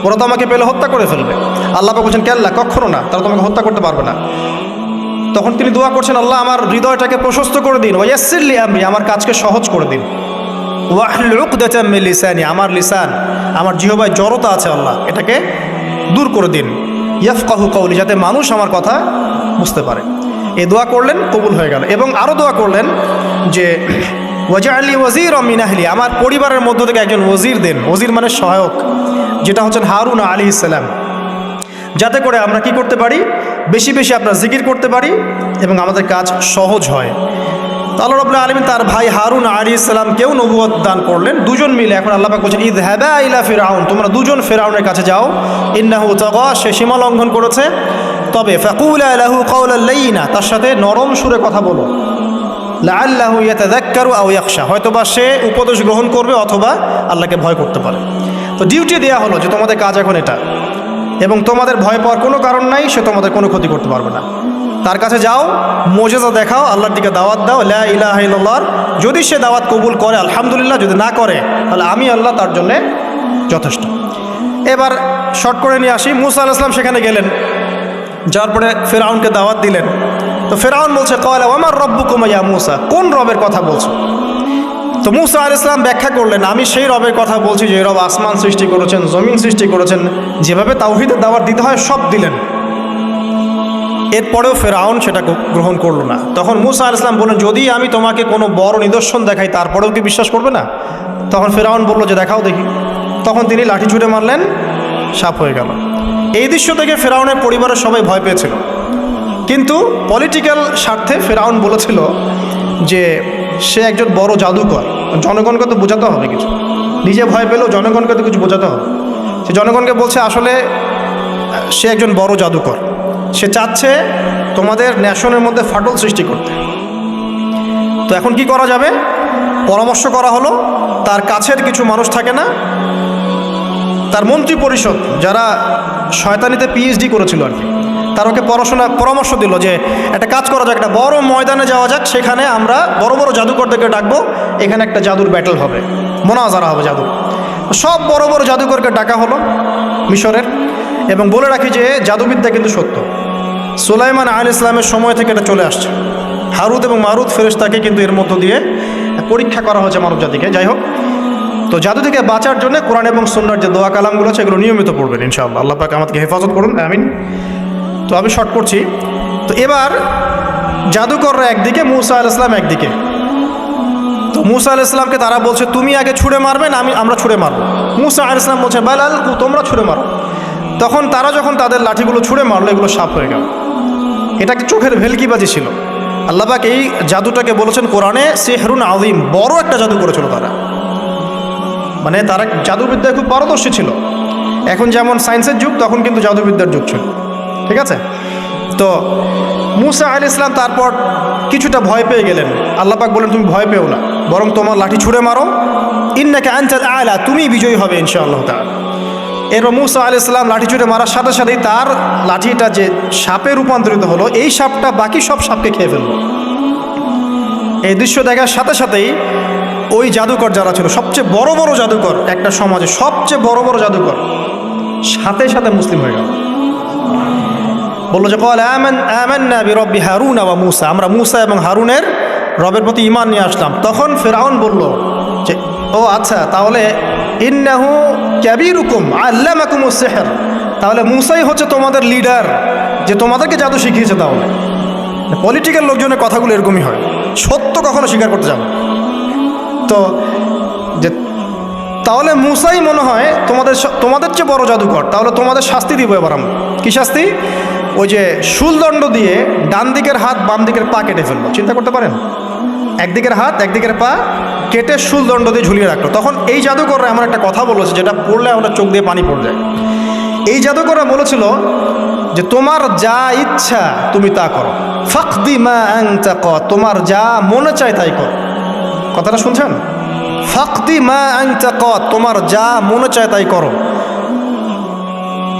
ওরা তো আমাকে পেলে হত্যা করে ফেলবে। আল্লাহ পাক বলছেন কেল্লা, কখনো না, তারা তোমাকে হত্যা করতে পারবে না। তখন তিনি দোয়া করছেন আল্লাহ আমার হৃদয়টাকে প্রশস্ত করে দিন, ওয়া ইয়াসসির লি আমরি, আমার কাজকে সহজ করে দিন। ওয়াহলুল উকদাতাম মিন লিসানি, আমার লিসান, আমার জিহ্বায় জড়তা আছে আল্লাহ, এটাকে দূর করে দিন। ইয়াফকাহু কওলি, যাতে মানুষ আমার কথা বুঝতে পারে। এই দোয়া করলেন, কবুল হয়ে গেল। এবং আরও দোয়া করলেন যে ওয়াজআলি ওয়াজিরাম মিন আহলি, আমার পরিবারের মধ্য থেকে একজন ওজির দেন। ওজির মানে সহায়ক, যেটা হচ্ছেন হারুন আলাইহিস সালাম, যাতে করে আমরা কি করতে পারি? বেশি বেশি আপনার জিকির করতে পারি এবং আমাদের কাজ সহজ হয়। আল্লাহ রাব্বুল আলামিন তার ভাই হারুন আলাইহিস সালামকেও নবুয়ত দান করলেন। দুজন মিলে এখন আল্লাহ পাক বলছেন ইযহাবা ইলা ফিরআউন, তোমরা দুজন ফিরআউনের কাছে যাও। ইন্নাহু তাগা, সে সীমা লঙ্ঘন করেছে। তবে ফাকুলা লাহু কাওলাল লাইয়িনা, তার সাথে নরম সুরে কথা বলো। লাআল্লাহু ইয়াতাযাক্কারু আও ইয়াখশা, হয়তোবা সে উপদেশ গ্রহণ করবে অথবা আল্লাহকে ভয় করতে পারে। তো ডিউটি দেয়া হলো যে তোমাদের কাজ এখন এটা, এবং তোমাদের ভয় পাওয়ার কোনো কারণ নাই, সে তোমাদের কোনো ক্ষতি করতে পারবে না। তার কাছে যাও, মুজিজা দেখাও, আল্লাহর দিকে দাওয়াত দাও, লা ইলাহা ইল্লাল্লাহ। যদি সে দাওয়াত কবুল করে আলহামদুলিল্লাহ, যদি না করে তাহলে আমি আল্লাহ তার জন্যে যথেষ্ট। এবার শর্ট করে নিয়ে আসি, মূসা আলাইহিস সালাম সেখানে গেলেন, যাওয়ার পরে ফিরআউনকে দাওয়াত দিলেন। তো ফিরআউন বলছে ক্বালা ওয়ামা রাব্বুকুম ইয়া মূসা, কোন রবের কথা বলছো? তো মূসা আলাইহিস সালাম ব্যাখ্যা করলেন আমি সেই রবের কথা বলছি যে রব আসমান সৃষ্টি করেছেন, জমিন সৃষ্টি করেছেন, যেভাবে তাওহীদের দাওয়াত দিতে হয় সব দিলেন। এরপরেও ফেরাউন সেটা গ্রহণ করলো না। তখন মূসা আলাইহিস সালাম বললেন যদি আমি তোমাকে কোনো বড় নিদর্শন দেখাই তারপরেও কি বিশ্বাস করবে না? তখন ফেরাউন বলল যে দেখাও দেখি। তখন তিনি লাঠি ছুঁড়ে মারলেন, সাপ হয়ে গেল। এই দৃশ্য থেকে ফেরাউনের পরিবারের সবাই ভয় পেয়েছিল। কিন্তু পলিটিক্যাল স্বার্থে ফেরাউন বলেছিল যে সে একজন বড় জাদুকর, জনগণকে তো বোঝাতে হবে কিছু, নিজে ভয় পেলেও জনগণকে তো কিছু বোঝাতে হবে। সে জনগণকে বলছে আসলে সে একজন বড় জাদুকর, সে চাচ্ছে তোমাদের ন্যাশনের মধ্যে ফাটল সৃষ্টি করতে। তো এখন কি করা যাবে? পরামর্শ করা হলো, তার কাছের কিছু মানুষ থাকে না, তার মন্ত্রী পরিষদ যারা শয়তানিতে পিএইচডি করেছিল আর কি, তার ওকে পরামর্শ দিল যে একটা কাজ করা যাক, একটা বড় ময়দানে যাওয়া যাক, সেখানে আমরা বড় বড় জাদুকরদেরকে ডাকবো, এখানে একটা জাদুর ব্যাটল হবে, মোনাজারা হবে জাদু। সব বড় বড় জাদুকরকে ডাকা হলো মিশরের। এবং বলে রাখি যে জাদুবিদ্যা কিন্তু সত্য, সুলাইমান আলাইহিস সালামের সময় থেকে এটা চলে আসছে। হারুত এবং মারুত ফেরেশতাকে কিন্তু এর মধ্য দিয়ে পরীক্ষা করা হয়েছে মানব জাতিকে। যাই হোক, তো জাদু থেকে বাঁচার জন্য কোরআন এবং সুন্নাহর যে দোয়া কালামগুলো আছে এগুলো নিয়মিত পড়বেন ইনশাআল্লাহ। আল্লাহ পাক আমাদেরকে হেফাজত করুন, আমিন। তো আমি শর্ট করছি। তো এবার জাদুকররা একদিকে, মূসা আলাইহিস সালাম একদিকে। তো মূসা আলাইহিস সালামকে তারা বলছে তুমি আগে ছুঁড়ে মারবেন, আমরা ছুঁড়ে মারবো। মূসা আলাইহিস সালাম বলছে বাল আলকু, তোমরা ছুঁড়ে মারো। তখন তারা যখন তাদের লাঠিগুলো ছুঁড়ে মারলো, এগুলো সাপ হয়ে গেল। এটা একটা চোখের ভেলকিবাজি ছিল। আল্লাহ পাক এই জাদুটাকে বলেছেন কোরআনে সিহরুন আযীম, বড় একটা জাদু করেছিল তারা। মানে তারা জাদুবিদ্যায় খুব পারদর্শী ছিল। এখন যেমন সায়েন্সের যুগ, তখন কিন্তু জাদুবিদ্যার যুগ ছিল, ঠিক আছে? তো মূসা আলাইহিস সালাম তারপর কিছুটা ভয় পেয়ে গেলেন। আল্লাহ পাক বলেন তুমি ভয় পেও না, বরং তোমার লাঠি ছুঁড়ে মারো, ইন্নাকা আনতাল আ'লা, তুমি বিজয়ী হবে ইনশাআল্লাহ তাআলা। এরপর মূসা আলাইহিস সালাম লাঠি ছুঁড়ে মারার সাথে সাথেই তার লাঠিটা যে সাপে রূপান্তরিত হলো, এই সাপটা বাকি সব সাপকে খেয়ে ফেলল। এই দৃশ্য দেখার সাথে সাথেই ওই জাদুকর যারা ছিল, সবচেয়ে বড় বড় জাদুকর, একটা সমাজে সবচেয়ে বড় বড় জাদুকর, সাথে সাথে মুসলিম হয়ে গেল। বললো যে ক্বালা আমান্না বিরব্বি হারুন ওয়া মূসা, আমরা মূসা এবং হারুনের রবের প্রতি ঈমান নিয়ে আসলাম। তখন ফিরআউন বলল যে ও আচ্ছা, তাহলে ইন্নাহু কাবীরুকুম আল্লামাকুমুস সিহর, তাহলে মূসাই হচ্ছে তোমাদের লিডার, যে তোমাদেরকে জাদু শিখিয়েছে। তাহলে পলিটিক্যাল লোকজনের কথাগুলো এরকমই হয়, সত্য কখনো স্বীকার করতে যাবে। তো যে তাহলে মূসাই মনে হয় তোমাদের চেয়ে বড় জাদুকর, তাহলে তোমাদের শাস্তি দিব এবার আমরা। কী শাস্তি? ওই যে শুলদণ্ড দিয়ে ডান দিকের হাত বাম দিকের পা কেটে ফেললো। চিন্তা করতে পারেন, একদিকের হাত একদিকের পা কেটে শুলদণ্ড দিয়ে ঝুলিয়ে রাখলো। তখন এই জাদুকররা এমন একটা কথা বলেছে যেটা পড়লে আমাদের চোখ দিয়ে পানি পড়ে যায়। এই জাদুকররা বলেছিল যে তোমার যা ইচ্ছা তুমি তা করো, ফাকদি মা আনতা ক, তোমার যা মনে চায় তাই কর। কথাটা শুনছেন? ফাকদি মা আনতা ক, তোমার যা মনে চায় তাই করো।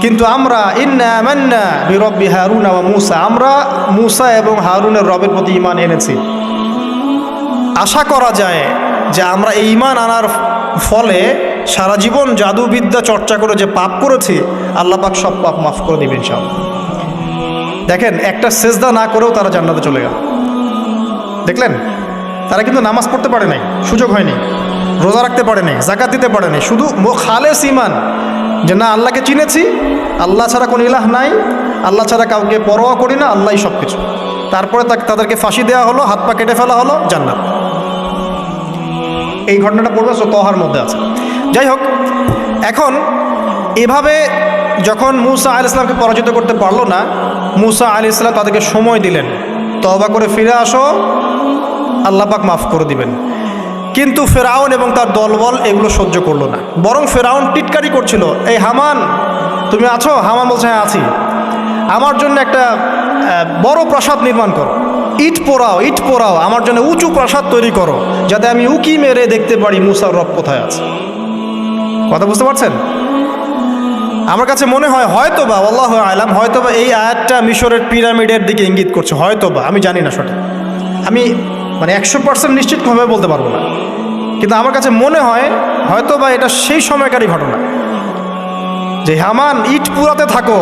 কিন্তু আমরা ইন্না আমান্না বিরব্বি হারুন ওয়া মূসা, আমরা মূসা এবং হারুনের রবের প্রতি ঈমান এনেছি। আশা করা যায় যে আমরা এই ঈমান আনার ফলে সারা জীবন জাদুবিদ্যা চর্চা করে যে পাপ করেছি, আল্লাহ পাক সব পাপ মাফ করে দিবেন ইনশাআল্লাহ। দেখেন, একটা সেজদা না করেও তারা জান্নাতে চলে গেল। দেখলেন, তারা কিন্তু নামাজ পড়তে পারে নাই, সুযোগ হয়নি, রোজা রাখতে পারে নাই, জাকাত দিতে পারে নাই, শুধু খালেস ঈমান যে না আল্লাহকে চিনেছি, আল্লাহ ছাড়া কোনো ইলাহ নাই, আল্লাহ ছাড়া কাউকে পরোয়া করি না, আল্লাহই সব কিছু। তারপরে তাদেরকে ফাঁসি দেওয়া হলো, হাত পা কেটে ফেলা হলো, জান্নাত। এই ঘটনাটা পড়বে তহার মধ্যে আছে। যাই হোক, এখন এভাবে যখন মূসা আলাইহিস সালামকে পরাজিত করতে পারলো না, মূসা আলাইহিস সালাম তাদেরকে সময় দিলেন, তওবা করে ফিরে আসো, আল্লাহ পাক মাফ করে দিবেন। কিন্তু ফেরাউন এবং তার দলবল এগুলো সহ্য করলো না, বরং ফেরাউন টিটকারি করছিল, এই হামান তুমি আছো? হামান বলছে হ্যাঁ আছি, আমার জন্য একটা বড় প্রাসাদ নির্মাণ করো, ইট পোড়াও, আমার জন্য উঁচু প্রাসাদ তৈরি করো, যাতে আমি উকি মেরে দেখতে পারি মূসার রব কোথায় আছে। কথা বুঝতে পারছেন? আমার কাছে মনে হয় হয়তোবা, আল্লাহু আ'লাম, হয়তোবা এই আয়াতটা মিশরের পিরামিডের দিকে ইঙ্গিত করছে, হয়তোবা, আমি জানি না সঠিক, আমি মানে 100% নিশ্চিতভাবে বলতে পারবো না, কিন্তু আমার কাছে মনে হয় হয়তোবা এটা সেই সময়কারই ঘটনা যে হামান ইট পোড়াতে থাকো,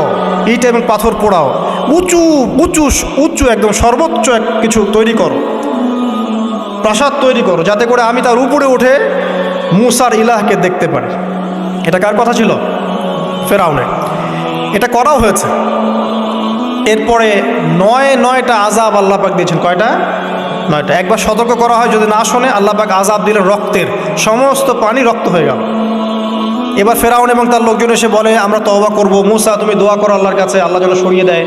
ইট এবং পাথর পোড়াও, উঁচু উঁচু উঁচু একদম সর্বোচ্চ কিছু তৈরি করো, প্রাসাদ তৈরি করো, যাতে করে আমি তার উপরে উঠে মূসার ইলাহকে দেখতে পারি। এটা কার কথা ছিল? ফেরাউনের। এটা করাও হয়েছে। এরপরে 9টা আযাব আল্লাহ পাক দিয়েছেন। কয়টা? 9টা। একবার সতর্ক করা হয়, যদি না শোনে আল্লাহ পাক আযাব দিলেন রক্তের, সমস্ত পানি রক্ত হয়ে গেল। এবার ফেরাউন এবং তার লোকজন এসে বলে আমরা তওবা করব, মূসা তুমি দোয়া করো আল্লাহর কাছে, আল্লাহ যেন সরিয়ে দেয়।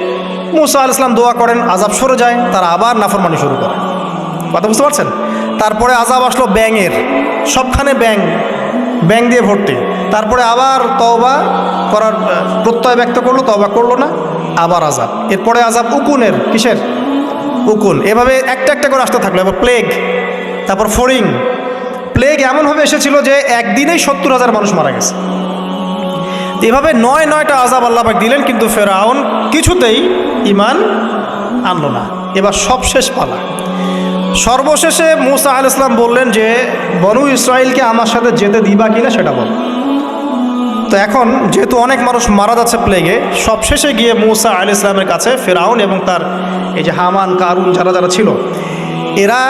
মুসা আলাইহিস সালাম দোয়া করেন, আযাব সরে যায়, তারা আবার নাফরমানি শুরু করে। কথা বুঝতে পারছেন? তারপরে আযাব আসলো ব্যাঙের, সবখানে ব্যাঙ দিয়ে ভর্তি। তারপরে আবার তওবা করার প্রত্যয় ব্যক্ত করলো, তওবা করলো না, আবার আযাব। এরপরে আযাব উকুনের, কিসের? উকুন। এভাবে একটা একটা করে আসতে থাকলো। এবার প্লেগ, তারপর ফড়িং। প্লেগ এমনভাবে এসেছিল যে একদিনেই 70,000 মানুষ মারা গেছে। এভাবে 9টা আযাব আল্লাহ পাক দিলেন, কিন্তু ফেরাউন কিছুতেই ঈমান আনলো না। এবার সব শেষ পালা। সর্বশেষে মুসা আলাইহিস সালাম বললেন যে বনু ইসরাইলকে আমার সাথে যেতে দিবা কিনা সেটা বল। তো এখন যেহেতু অনেক মানুষ মারা যাচ্ছে প্লেগে, সবশেষে গিয়ে মুসা আলাইহিস সালামের কাছে ফেরাউন এবং তার এই যে হামান, কারুন, যারা যারা ছিল, এরা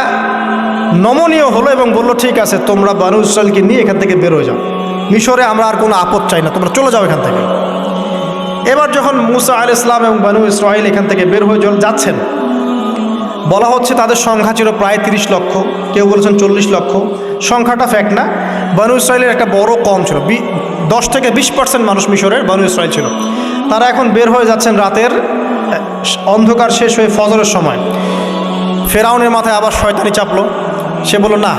নমনীয় হলো এবং বলল, ঠিক আছে, তোমরা বনু ইসরাইলকে নিয়ে এখান থেকে বের হয়ে যাও, মিশরে আমরা আর কোনো আপদ চাই না, তোমরা চলে যাও এখান থেকে। এবার যখন মুসা আলাইহিস সালাম এবং বনু ইসরাইল এখান থেকে বের হয়ে যাচ্ছেন, বলা হচ্ছে তাদের সংখ্যা ছিল প্রায় 30 লক্ষ, কেউ বলেছেন 40 লক্ষ। সংখ্যাটা ফ্যাক্ট না। বনু ইসরাইলের একটা বড় কম ছিল, 10 থেকে 20% মানুষ মিশরের বনু ইসরাইল ছিল। তারা এখন বের হয়ে যাচ্ছেন রাতের অন্ধকার শেষ হয়ে ফজরের সময়। ফেরাউনের মাথায় আবার শয়তানি চাপলো। সে বলল, না,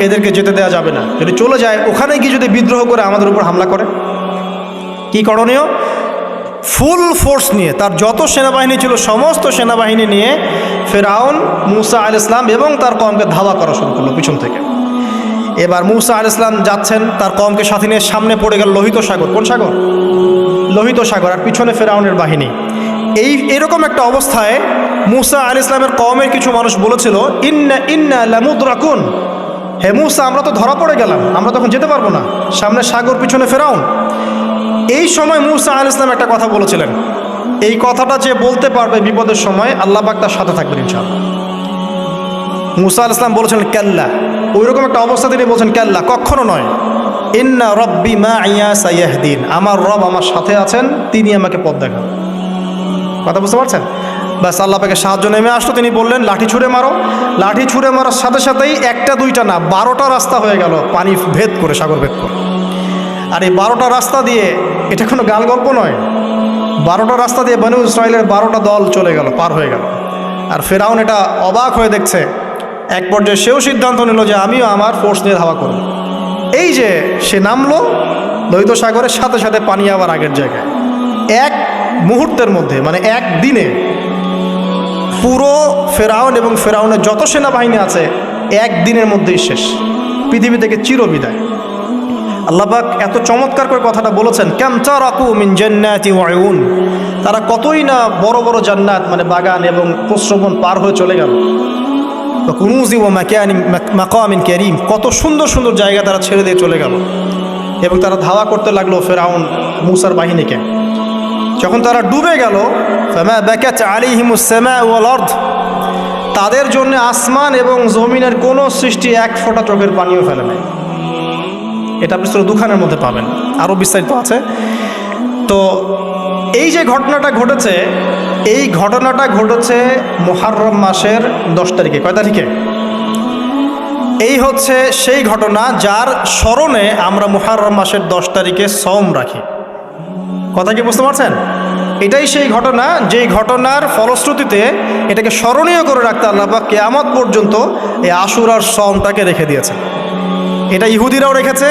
এদেরকে যেতে দেওয়া যাবে না, যদি চলে যায় ওখানে গিয়ে যদি বিদ্রোহ করে আমাদের উপর হামলা করে, কি করণীয়? ফুল ফোর্স নিয়ে, তার যত সেনাবাহিনী ছিল সমস্ত সেনাবাহিনী নিয়ে ফেরাউন মুসা আলাইহিস সালাম এবং তার কওমকে ধাওয়া করা শুরু করলো পিছন থেকে। এবার মুসা আলাইহিস সালাম যাচ্ছেন, তার কওমকে সাথে নিয়ে, সামনে পড়ে গেল লোহিত সাগর। কোন সাগর? লোহিত সাগর। আর পিছনে ফেরাউনের বাহিনী। এরকম একটা অবস্থায় মুসা আলাইহিস সালামের কওমের কিছু মানুষ বলেছিল, ইন্না লামুদরাকুন, হে মুসা, আমরা তো ধরা পড়ে গেলাম, আমরা তখন যেতে পারবো না, সামনে সাগর, পিছনে ফেরাউন। এই সময় মুসা আলাইহিস সালাম একটা কথা বলেছিলেন, এই কথাটা যে বলতে পারবে বিপদের সময়, আল্লাহ পাক তার সাথে থাকবেন ইনশাআল্লাহ। মুসা আলাইহিস সালাম বলেছিলেন কাল্লা, ওইরকম একটা অবস্থা তিনি বলছেন কাল্লা, কখনো নয়। ইন্না রব্বি মাইয়া সাইয়াহদিন, আমার রব আমার সাথে আছেন, তিনি আমাকে পথ দেখান। কথা বুঝতে পারছেন? ব্যাস, আল্লাহ পাকের সাহায্য নেমে আসলো। তিনি বললেন, লাঠি ছুঁড়ে মারো। লাঠি ছুঁড়ে মারার সাথে সাথেই একটা দুইটা না, 12টা রাস্তা হয়ে গেল, পানি ভেদ করে, সাগর ভেদ করে। আর এই 12টা রাস্তা দিয়ে, এটা কোনো গাল গল্প নয়, 12টা রাস্তা দিয়ে বনু ইসরাইলের 12টা দল চলে গেল, পার হয়ে গেল। আর ফেরাউন এটা অবাক হয়ে দেখছে। এক পর্যায়ে সেও সিদ্ধান্ত নিল যে আমিও আমার ফোর্স নিয়ে ধাওয়া করব। এই যে সে নামলো লোহিত সাগরের, সাথে সাথে পানি আবার আগের জায়গায়। এক মুহূর্তের মধ্যে, মানে এক দিনে পুরো ফেরাউন এবং ফেরাউনের যত সেনাবাহিনী আছে একদিনের মধ্যেই শেষ, পৃথিবী থেকে চিরবিদায়। আল্লাহ পাক এত চমৎকার করে কথাটা বলেছেন, কাম তারাকু মিন জান্নাতি ওয়া উয়ুন, তারা কতই না বড় বড় জান্নাত, মানে বাগান এবং প্রশ্রবণ পার হয়ে চলে গেল। কুনুজি ওয়া মাকামিন কারীম, কত সুন্দর সুন্দর জায়গা তারা ছেড়ে দিয়ে চলে গেল। এবং তারা ধাওয়া করতে লাগলো ফেরাউন মুসার বাহিনীকে। যখন তারা ডুবে গেল, ফামা বাকাত আলাইহিমুস সামাউ ওয়াল আরদ, তাদের জন্য আসমান এবং জমিনের কোনো সৃষ্টি এক ফোঁটা চোখের পানিও ফেলে নাই। এটা আপনি সূরা দুখানের মধ্যে পাবেন, আরও বিস্তারিত আছে। তো এই যে ঘটনাটা ঘটেছে, এই ঘটনাটা ঘটেছে মুহররম মাসের 10 তারিখে। কয় তারিখে? এই হচ্ছে সেই ঘটনা যার স্মরণে আমরা মুহররম মাসের 10 তারিখে সওম রাখি। কথা কি বুঝতে পারছেন? এটাই সেই ঘটনা, যেই ঘটনার ফলশ্রুতিতে এটাকে স্মরণীয় করে রাখতে আল্লাহ পাক কিয়ামত পর্যন্ত এই আশুরার সওমটাকে রেখে দিয়েছেন। এটা ইহুদিরাও রেখেছে,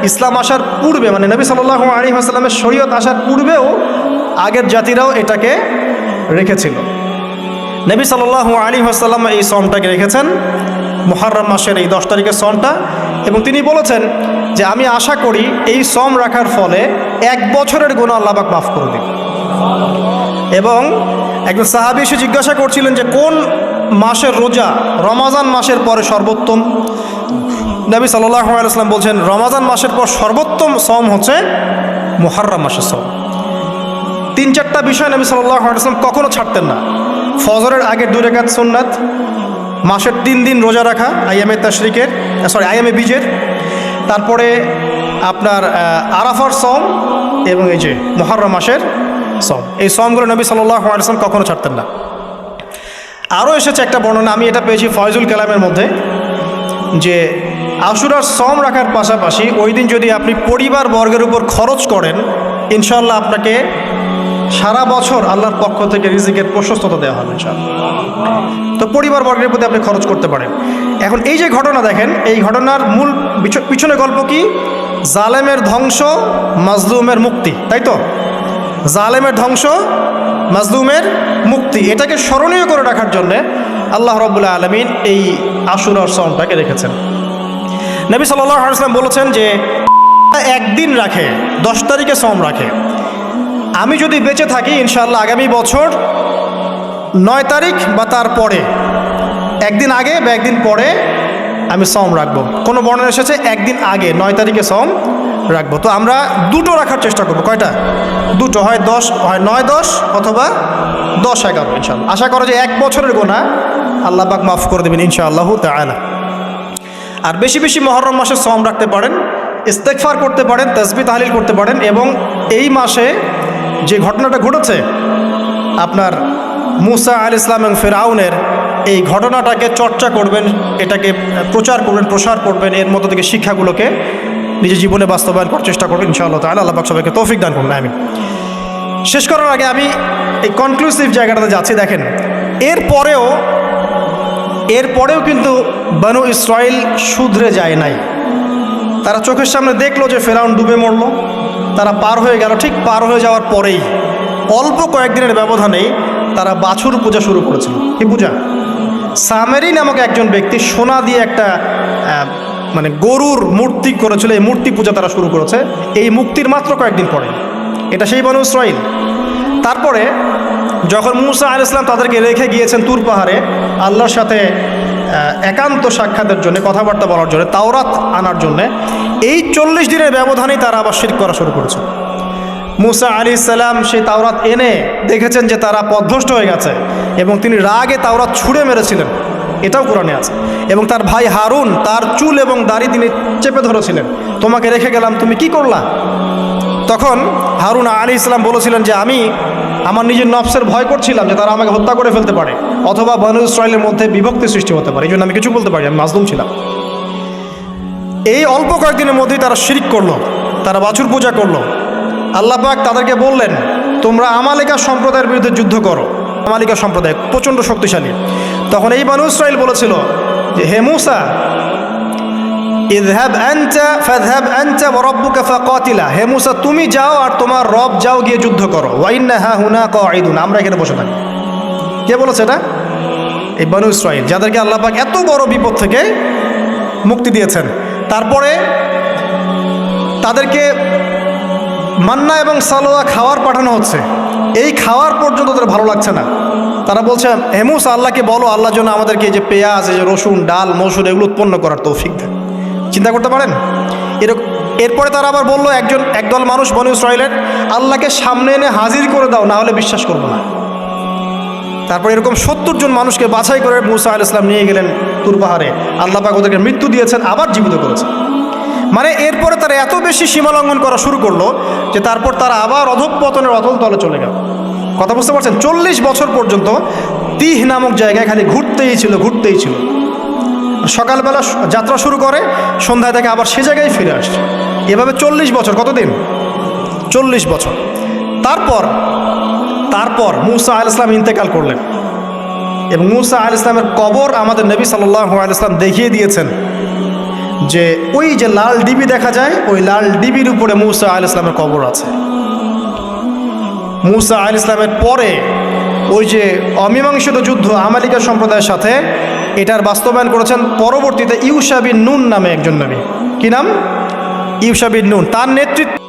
ইসলাম আসার পূর্বে, মানে নবী সাল্লাল্লাহু আলাইহি ওয়াসাল্লামের শরীয়ত আসার পূর্বেও আগের জাতিরাও এটাকে রেখেছিল। নবী সাল্লাল্লাহু আলাইহি ওয়াসাল্লাম এই সওমটাকে রেখেছেন, মুহররম মাসের এই 10 তারিখের সওমটা। এবং তিনি বলেছেন যে আমি আশা করি এই সওম রাখার ফলে 1 বছরের গুনাহ আল্লাহ পাক মাফ করে দিবেন। এবং একজন সাহাবী এসে জিজ্ঞাসা করছিলেন যে কোন মাসের রোজা রমাজান মাসের পরে সর্বোত্তম? নবী সাল্লাল্লাহু আলাইহি ওয়াসাল্লাম বলছেন রমাজান মাসের পর সর্বোত্তম সওম হচ্ছে মুহররম মাসের সওম। 3-4টা বিষয় নবী সাল্লাল্লাহু আলাইহি ওয়াসাল্লাম কখনো ছাড়তেন না। ফজরের আগের 2 রাকাত সুন্নাত, মাসের 3 দিন রোজা রাখা, আইয়ামে বীজের, তারপরে আপনার আরাফার সওম এবং এই যে মুহররম মাসের সওম। এই সওমগুলো নবী সাল্লাল্লাহু আলাইহি ওয়াসাল্লাম কখনো ছাড়তেন না। আরও এসেছে একটা বর্ণনা, আমি এটা পেয়েছি ফয়জুল কালামের মধ্যে, যে আশুরার সওম রাখার পাশাপাশি ওই দিন যদি আপনি পরিবার বর্গের উপর খরচ করেন, ইনশাআল্লাহ আপনাকে সারা বছর আল্লাহর পক্ষ থেকে রিজিকের প্রশস্ততা দেওয়া হবে ইনশাআল্লাহ। তো পরিবার বর্গের প্রতি আপনি খরচ করতে পারেন। এখন এই যে ঘটনা দেখেন, এই ঘটনার মূল পিছনে গল্প কি? জালেমের ধ্বংস, মাজলুমের মুক্তি, তাই তো? জালেমের ধ্বংস, মাজলুমের মুক্তি, এটাকে স্মরণীয় করে রাখার জন্যে আল্লাহ রাব্বুল আলামিন এই আশুরার সওমটাকে রেখেছেন। নবী সাল্লাল্লাহু আলাইহি ওয়াসাল্লাম বলেছেন যে একদিন রাখে, 10 তারিখে সওম রাখে, আমি যদি বেঁচে থাকি ইনশাআল্লাহ আগামী বছর 9 তারিখ বা তার পরে, একদিন আগে বা একদিন পরে আমি সওম রাখবো। কোনো বর্ণনা এসেছে একদিন আগে 9 তারিখে সওম রাখবো। তো আমরা দুটো রাখার চেষ্টা করবো। কয়টা? দুটো, হয় 10, হয় 9-10 অথবা 10-11 ইনশাআল্লাহ। আশা করো যে 1 বছরের গুনাহ আল্লাহ পাক মাফ করে দেবেন ইনশাআল্লাহ তাআলা। আর বেশি বেশি মুহররম মাসে সওম রাখতে পারেন, ইস্তেগফার করতে পারেন, তাসবিহ তাহলিল করতে পারেন, এবং এই মাসে যে ঘটনাটা ঘটেছে আপনার মুসা আলাইহিস সালাম এবং ফিরআউনের, এই ঘটনাটাকে চর্চা করবেন, এটাকে প্রচার করবেন, প্রসার করবেন, এর মধ্য থেকে শিক্ষাগুলোকে নিজের জীবনে বাস্তবায়ন করার চেষ্টা করবেন ইনশাআল্লাহ তাআলা। আল্লাহ পাক সবাইকে তৌফিক দান করুন, আমিন। শেষ করার আগে আমি এই কনক্লুসিভ জায়গাটাতে যাচ্ছি। দেখেন, এরপরেও কিন্তু বনু ইসরাইল শুধরে যায় নাই। তারা চোখের সামনে দেখলো যে ফেরাউন ডুবে মরল, তারা পার হয়ে গেল। ঠিক পার হয়ে যাওয়ার পরেই অল্প কয়েকদিনের ব্যবধানেই তারা বাছুর পূজা শুরু করেছিল। কি পূজা? সামেরি নামক একজন ব্যক্তি সোনা দিয়ে একটা মানে গরুর মূর্তি করেছিল, এই মূর্তি পূজা তারা শুরু করেছে এই মুক্তির মাত্র কয়েকদিন পরে। এটা সেই বনু ইসরাইল। তারপরে যখন মুসা আলাইহিস সালাম তাদেরকে রেখে গিয়েছেন তুর পাহাড়ে আল্লাহর সাথে একান্ত সাক্ষাতের জন্য, কথাবার্তা বলার জন্য, তাওরাত আনার জন্য, এই 40 দিনের ব্যবধানেই তারা আবার শিরক করা শুরু করেছে। মুসা আলাইহিস সালাম সেই তাওরাত এনে দেখেছেন যে তারা পথভ্রষ্ট হয়ে গেছে, এবং তিনি রাগে তাওরাত ছুঁড়ে মেরেছিলেন, এটাও কোরআনে আছে। এবং তার ভাই হারুন তার চুল এবং দাড়ি তিনি চেপে ধরেছিলেন, তোমাকে রেখে গেলাম, তুমি কি করলা? তখন হারুন আলাইহিস সালাম বলেছিলেন যে আমি আমার নিজের নফসের ভয় করছিলাম যে তারা আমাকে হত্যা করে ফেলতে পারে, অথবা বনু ইসরাইলের মধ্যে বিভক্তি সৃষ্টি হতে পারে, এই জন্য আমি কিছু বলতে পারি, আমি মাজলুম ছিলাম। এই অল্প কয়েকদিনের মধ্যেই তারা শিরক করলো, তারা বাছুর পূজা করলো। আল্লাহ পাক তাদেরকে বললেন, তোমরা আমালিকা সম্প্রদায়ের বিরুদ্ধে যুদ্ধ করো। আমালিকা সম্প্রদায় প্রচণ্ড শক্তিশালী। তখন এই বনু ইসরাইল বলেছিল যে হে মুসা, ইযহাব আনতা ফাযহাব আনতা ওয়া রাব্বুকা ফাকাতিলা, হে মুসা তুমি যাও আর তোমার রব যাও গিয়ে যুদ্ধ করো। ওয়া ইন্না হাহুনা কাঈদুন, আমরা এখানে বসে থাকি। কে বলেছে এটা? এই বনু ইসরাইল, যাদেরকে আল্লাহ পাক এত বড় বিপদ থেকে মুক্তি দিয়েছেন। তারপরে তাদেরকে মান্না এবং সালোয়া খাওয়ার পাঠানো হচ্ছে, এই খাওয়ার পর্যন্ত তাদের ভালো লাগছে না। তারা বলছে হে মুসা, আল্লাহকে বলো আল্লাহর জন্য আমাদেরকে যে পেঁয়াজ, এই যে রসুন, ডাল, মসুর এগুলো উৎপন্ন করার তৌফিক দেন। চিন্তা করতে পারেন এরকম। এরপরে তারা আবার বললো একদল মানুষ বনু ইসরাইলের, আল্লাহকে সামনে এনে হাজির করে দাও, না হলে বিশ্বাস করবো না। তারপর এরকম 70 জন মানুষকে বাছাই করে মুসা আলাইহিস সালাম নিয়ে গেলেন তুর পাহাড়ে। আল্লাহ পাক ওদেরকে মৃত্যু দিয়েছেন, আবার জীবিত করেছেন। মানে এরপরে তারা এত বেশি সীমা লঙ্ঘন করা শুরু করলো যে তারপর তারা আবার অধঃপতনের অতল তলে চলে গেল। কথা বুঝতে পারছেন? 40 বছর পর্যন্ত তিহ নামক জায়গায় খালি ঘুরতেই ছিল। সকালবেলা যাত্রা শুরু করে, সন্ধ্যায় থেকে আবার সে জায়গায় ফিরে আসছে। এভাবে 40 বছর। কতদিন? 40 বছর। তারপর মুসা আলাইহিস সালাম ইন্তেকাল করলেন, এবং মুসা আলাইহিস সালামের কবর আমাদের নবী সাল্লাল্লাহু আলাইহি ওয়াসাল্লাম দেখিয়ে দিয়েছেন যে ওই যে লাল ডিবি দেখা যায়, ওই লাল ডিবির উপরে মুসা আলাইহিস সালামের কবর আছে। মুসা আলাইহিস সালামের পরে ওই যে অমীমাংসিত যুদ্ধ আমালিকা সম্প্রদায়ের সাথে, এটার বাস্তবায়ন করেছেন পরবর্তীতে ইউশা বিন নুন নামে একজন নবী। কি নাম? ইউশা বিন নুন। তার নেতৃত্ব